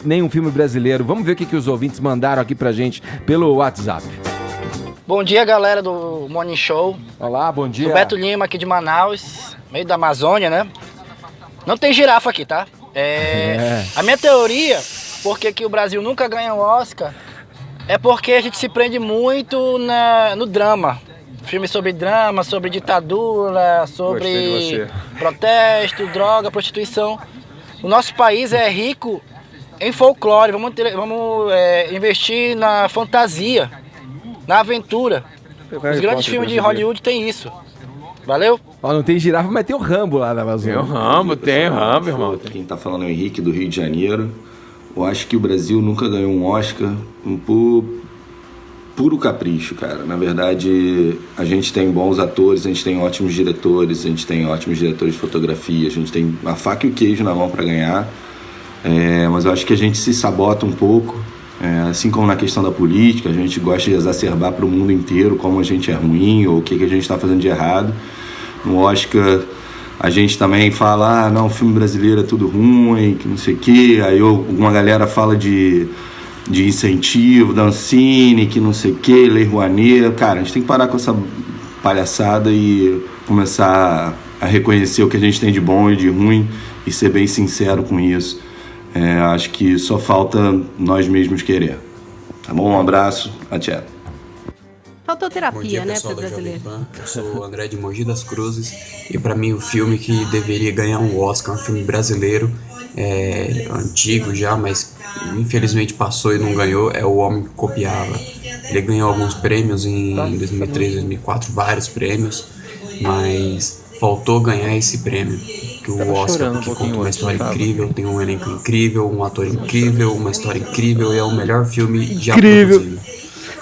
Nem um filme brasileiro. Vamos ver o que os ouvintes mandaram aqui pra gente pelo WhatsApp. Bom dia, galera do Morning Show. Olá, bom dia. Sou Beto Lima, aqui de Manaus, meio da Amazônia, né? Não tem girafa aqui, tá? A minha teoria, porque que o Brasil nunca ganha um Oscar, é porque a gente se prende muito no drama. Filmes sobre drama, sobre ditadura, sobre Gostei de você. protesto, droga, prostituição. O nosso país é rico em folclore, vamos investir na fantasia, na aventura. Os grandes filmes de Hollywood têm isso. Valeu? Ó, não tem girafa, mas tem o Rambo lá na Amazônia. Tem o Rambo, irmão. Quem tá falando é o Henrique, do Rio de Janeiro. Eu acho que o Brasil nunca ganhou um Oscar por puro capricho, cara. Na verdade, a gente tem bons atores, a gente tem ótimos diretores, a gente tem ótimos diretores de fotografia, a gente tem a faca e o queijo na mão para ganhar. Mas eu acho que a gente se sabota um pouco, assim como na questão da política, a gente gosta de exacerbar para o mundo inteiro como a gente é ruim ou o que a gente está fazendo de errado. No Oscar, a gente também fala, não, o filme brasileiro é tudo ruim, que não sei o quê. Aí uma galera fala de incentivo, da Ancine, que não sei o quê, Lei Rouanet. Cara, a gente tem que parar com essa palhaçada e começar a reconhecer o que a gente tem de bom e de ruim e ser bem sincero com isso. Acho que só falta nós mesmos querer. Tá bom? Um abraço, até. Faltou terapia, Bom dia, né, pessoal pro da Jovem brasileiro. Pan. Eu sou o André de Mogi das Cruzes e para mim o filme que deveria ganhar um Oscar, um filme brasileiro, antigo já, mas infelizmente passou e não ganhou, é O Homem que Copiava. Ele ganhou alguns prêmios em 2003, 2004, vários prêmios, mas faltou ganhar esse prêmio. Que o Oscar, que conta uma história incrível, tem um elenco incrível, um ator incrível, uma história incrível e é o melhor filme já produzido.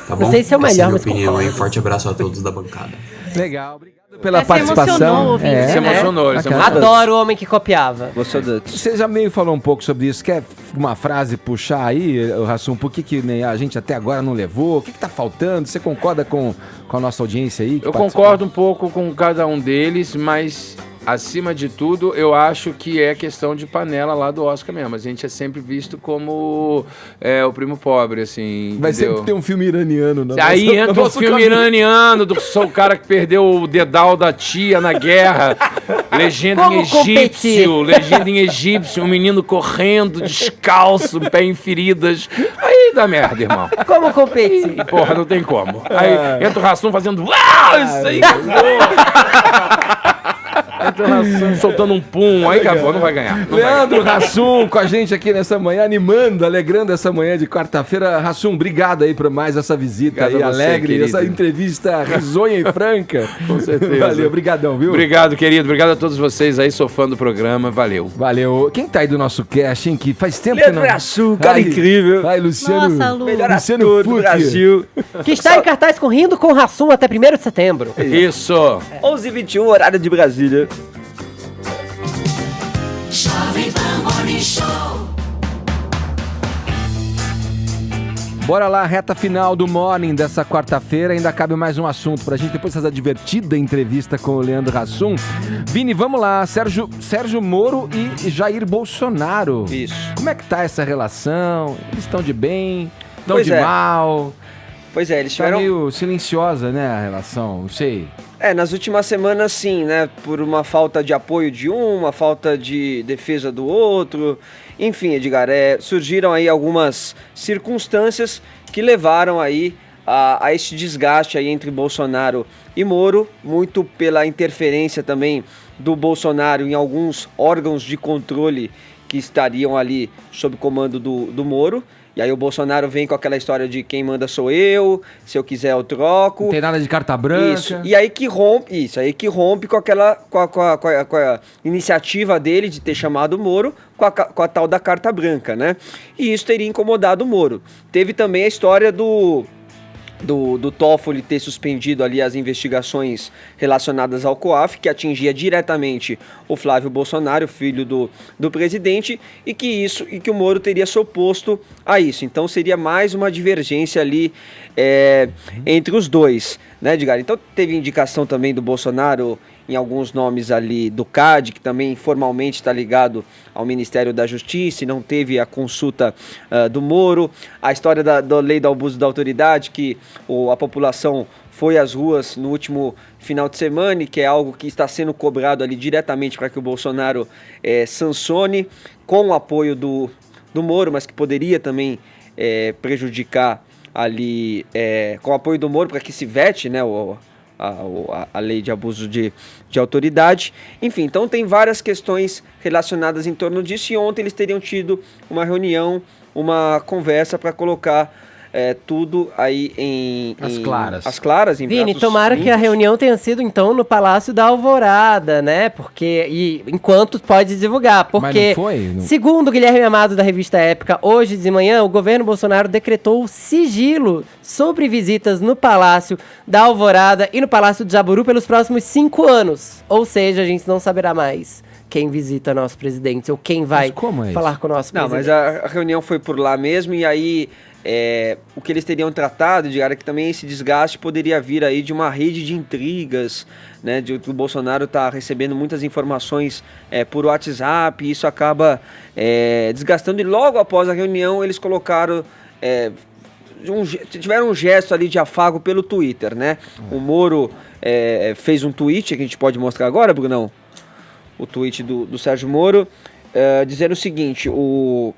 Tá bom? Não sei se é o melhor, Essa é a minha mas opinião aí. concordo. Forte abraço a todos da bancada. Legal, obrigado pela Mas você participação. emocionou ouvindo, né? Se emocionou, ele se emocionou. Adoro o homem que copiava. Você já meio falou um pouco sobre isso. Quer uma frase puxar aí, Rassum? Por que a gente até agora não levou? O que tá faltando? Você concorda com a nossa audiência aí? Eu concordo um pouco com cada um deles, mas acima de tudo, eu acho que é questão de panela lá do Oscar mesmo. A gente é sempre visto como o primo pobre, assim. Vai entendeu? sempre ter um filme iraniano. Aí entra um filme iraniano, sou o cara que perdeu o dedal da tia na guerra. Legenda Como em egípcio, competir? legenda em egípcio, um menino correndo, descalço, pé em feridas. Aí dá merda, irmão. Como competir? E, porra, não tem como. Aí entra o Rassum fazendo uau, isso aí acabou. Entra o Rassum soltando um pum, aí acabou, não vai ganhar. Não Leandro Rassum com a gente aqui nessa manhã, animando, alegrando essa manhã de quarta-feira. Rassum, obrigado aí por mais essa visita Obrigado aí, a você, alegre, querido. essa entrevista risonha e franca. Com certeza. Valeu, obrigadão, viu? Obrigado, querido. Obrigado a todos vocês aí, sou fã do programa. Valeu. Valeu. Quem tá aí do nosso cast, hein? Que faz tempo Leandro que não... Rassum, cara incrível. Vai, Luciano. Nossa, Lu. Melhor Luciano ator do Fucchi. Brasil. Que está em cartaz com Rindo com Rassum até 1º de setembro. Isso. 11h21, horário de Brasília. Jovem Pan Morning Show. Bora lá, reta final do Morning dessa quarta-feira. Ainda cabe mais um assunto pra gente, depois dessa divertida entrevista com o Leandro Rassum. Vini, vamos lá. Sérgio Moro e Jair Bolsonaro. Isso. Como é que tá essa relação? Eles estão de bem? Estão Pois de é. mal? Pois é, eles Tá tiveram... meio silenciosa, né, a relação? Não sei. nas últimas semanas sim, né? Por uma falta de apoio de um, uma falta de defesa do outro. Enfim, Edgar, surgiram aí algumas circunstâncias que levaram aí a este desgaste aí entre Bolsonaro e Moro, muito pela interferência também do Bolsonaro em alguns órgãos de controle que estariam ali sob comando do Moro. E aí o Bolsonaro vem com aquela história de quem manda sou eu, se eu quiser eu troco. Não tem nada de carta branca. Isso. E aí que rompe com aquela com a iniciativa dele de ter chamado o Moro com a tal da carta branca, né? E isso teria incomodado o Moro. Teve também a história do Toffoli ter suspendido ali as investigações relacionadas ao COAF, que atingia diretamente o Flávio Bolsonaro, filho do presidente, e que o Moro teria se oposto a isso. Então seria mais uma divergência ali entre os dois, né, Edgar? Então teve indicação também do Bolsonaro em alguns nomes ali do CAD, que também formalmente está ligado ao Ministério da Justiça e não teve a consulta do Moro. A história da lei do abuso da autoridade, que a população foi às ruas no último final de semana, e que é algo que está sendo cobrado ali diretamente para que o Bolsonaro sancione, com o apoio do Moro, mas que poderia também prejudicar ali, com o apoio do Moro, para que se vete, né, a lei de abuso de autoridade. Enfim, então tem várias questões relacionadas em torno disso, e ontem eles teriam tido uma reunião, uma conversa para colocar tudo aí em As claras. em Vini, pratos tomara que a limpos. reunião tenha sido, então, no Palácio da Alvorada, né? Enquanto pode divulgar, porque, Mas não foi? Não. segundo Guilherme Amado, da revista Época, hoje de manhã, o governo Bolsonaro decretou sigilo sobre visitas no Palácio da Alvorada e no Palácio de Jaburu pelos próximos 5 anos. Ou seja, a gente não saberá mais quem visita nosso presidente ou quem vai falar com o nosso Não, presidente. mas a reunião foi por lá mesmo, e aí o que eles teriam tratado, de que também esse desgaste poderia vir aí de uma rede de intrigas, né, de que o Bolsonaro está recebendo muitas informações por WhatsApp, e isso acaba desgastando, e logo após a reunião eles colocaram... tiveram um gesto ali de afago pelo Twitter, né? O Moro fez um tweet, que a gente pode mostrar agora, Brunão? O tweet do Sérgio Moro, dizendo o seguinte: o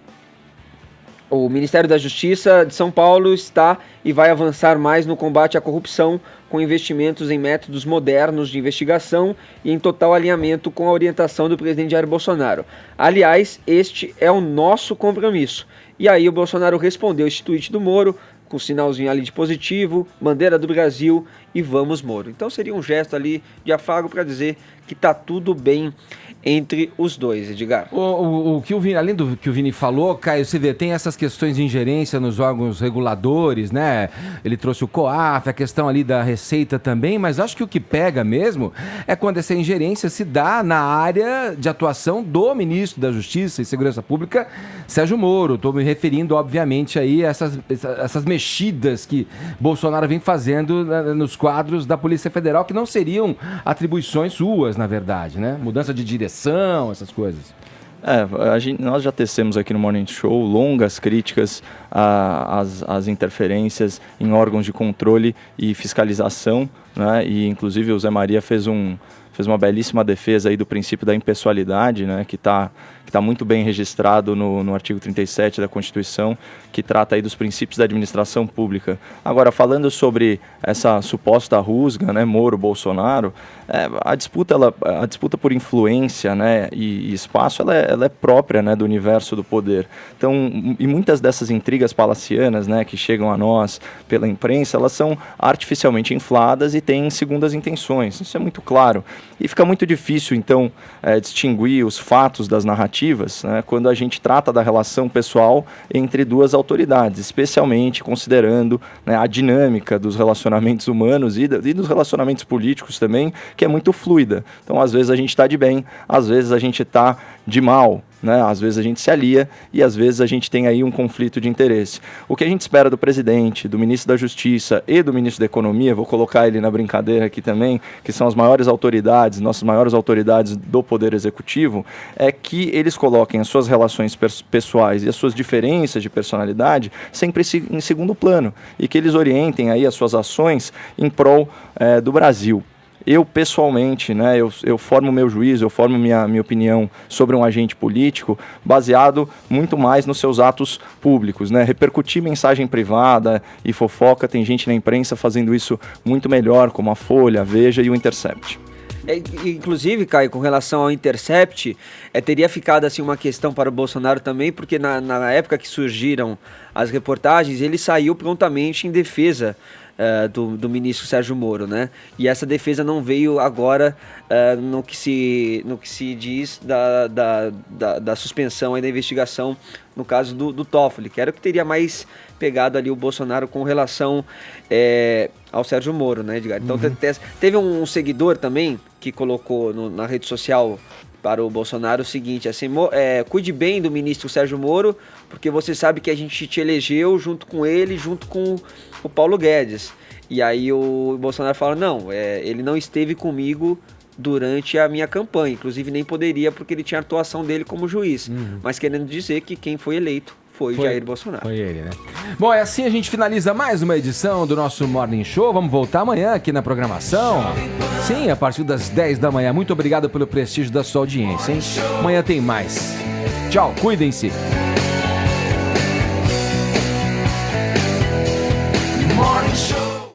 Ministério da Justiça de São Paulo está e vai avançar mais no combate à corrupção, com investimentos em métodos modernos de investigação e em total alinhamento com a orientação do presidente Jair Bolsonaro. Aliás, este é o nosso compromisso. E aí o Bolsonaro respondeu este tweet do Moro, com um sinalzinho ali de positivo, bandeira do Brasil e vamos Moro. Então seria um gesto ali de afago para dizer que tá tudo bem entre os dois, Edgar. O que o Vini, além do que o Vini falou, Caio, você vê, tem essas questões de ingerência nos órgãos reguladores, né? Ele trouxe o COAF, a questão ali da Receita também, mas acho que o que pega mesmo é quando essa ingerência se dá na área de atuação do ministro da Justiça e Segurança Pública, Sérgio Moro. Estou me referindo, obviamente, aí a essas mexidas que Bolsonaro vem fazendo nos quadros da Polícia Federal, que não seriam atribuições suas, na verdade, né? Mudança de direção, essas coisas. Nós já tecemos aqui no Morning Show longas críticas às interferências em órgãos de controle e fiscalização, né? E inclusive o Zé Maria fez uma belíssima defesa aí do princípio da impessoalidade, né? Que está muito bem registrado no artigo 37 da Constituição, que trata aí dos princípios da administração pública. Agora, falando sobre essa suposta rusga, né, Moro-Bolsonaro, a disputa por influência, né, e espaço, ela é própria, né, do universo do poder. Então, e muitas dessas intrigas palacianas, né, que chegam a nós pela imprensa, elas são artificialmente infladas e têm segundas intenções. Isso é muito claro. E fica muito difícil, então, distinguir os fatos das narrativas, né, quando a gente trata da relação pessoal entre duas autoridades, especialmente considerando, né, a dinâmica dos relacionamentos humanos e dos relacionamentos políticos também, que é muito fluida. Então, às vezes a gente está de bem, às vezes a gente está de mal, né? Às vezes a gente se alia e às vezes a gente tem aí um conflito de interesse. O que a gente espera do presidente, do ministro da Justiça e do ministro da Economia, vou colocar ele na brincadeira aqui também, que são as maiores autoridades, nossas maiores autoridades do Poder Executivo, é que eles coloquem as suas relações pessoais e as suas diferenças de personalidade sempre em segundo plano e que eles orientem aí as suas ações em prol do Brasil. Eu, pessoalmente, né, eu formo meu juízo, eu formo minha opinião sobre um agente político baseado muito mais nos seus atos públicos, né? Repercutir mensagem privada e fofoca, tem gente na imprensa fazendo isso muito melhor, como a Folha, a Veja e o Intercept. Inclusive, Caio, com relação ao Intercept, teria ficado assim uma questão para o Bolsonaro também, porque na época que surgiram as reportagens, ele saiu prontamente em defesa do ministro Sérgio Moro, né? E essa defesa não veio agora no que se diz da suspensão aí da investigação no caso do Toffoli, que era o que teria mais pegado ali o Bolsonaro com relação ao Sérgio Moro, né, Edgar? Então teve um seguidor também que colocou na rede social para o Bolsonaro o seguinte, assim, cuide bem do ministro Sérgio Moro, porque você sabe que a gente te elegeu junto com ele, junto com o Paulo Guedes. E aí o Bolsonaro fala, não, ele não esteve comigo durante a minha campanha, inclusive nem poderia porque ele tinha a atuação dele como juiz, mas querendo dizer que quem foi eleito foi Jair Bolsonaro. Foi ele, né? Bom, é assim a gente finaliza mais uma edição do nosso Morning Show. Vamos voltar amanhã aqui na programação. Sim, a partir das 10 da manhã. Muito obrigado pelo prestígio da sua audiência, hein? Amanhã tem mais. Tchau, cuidem-se.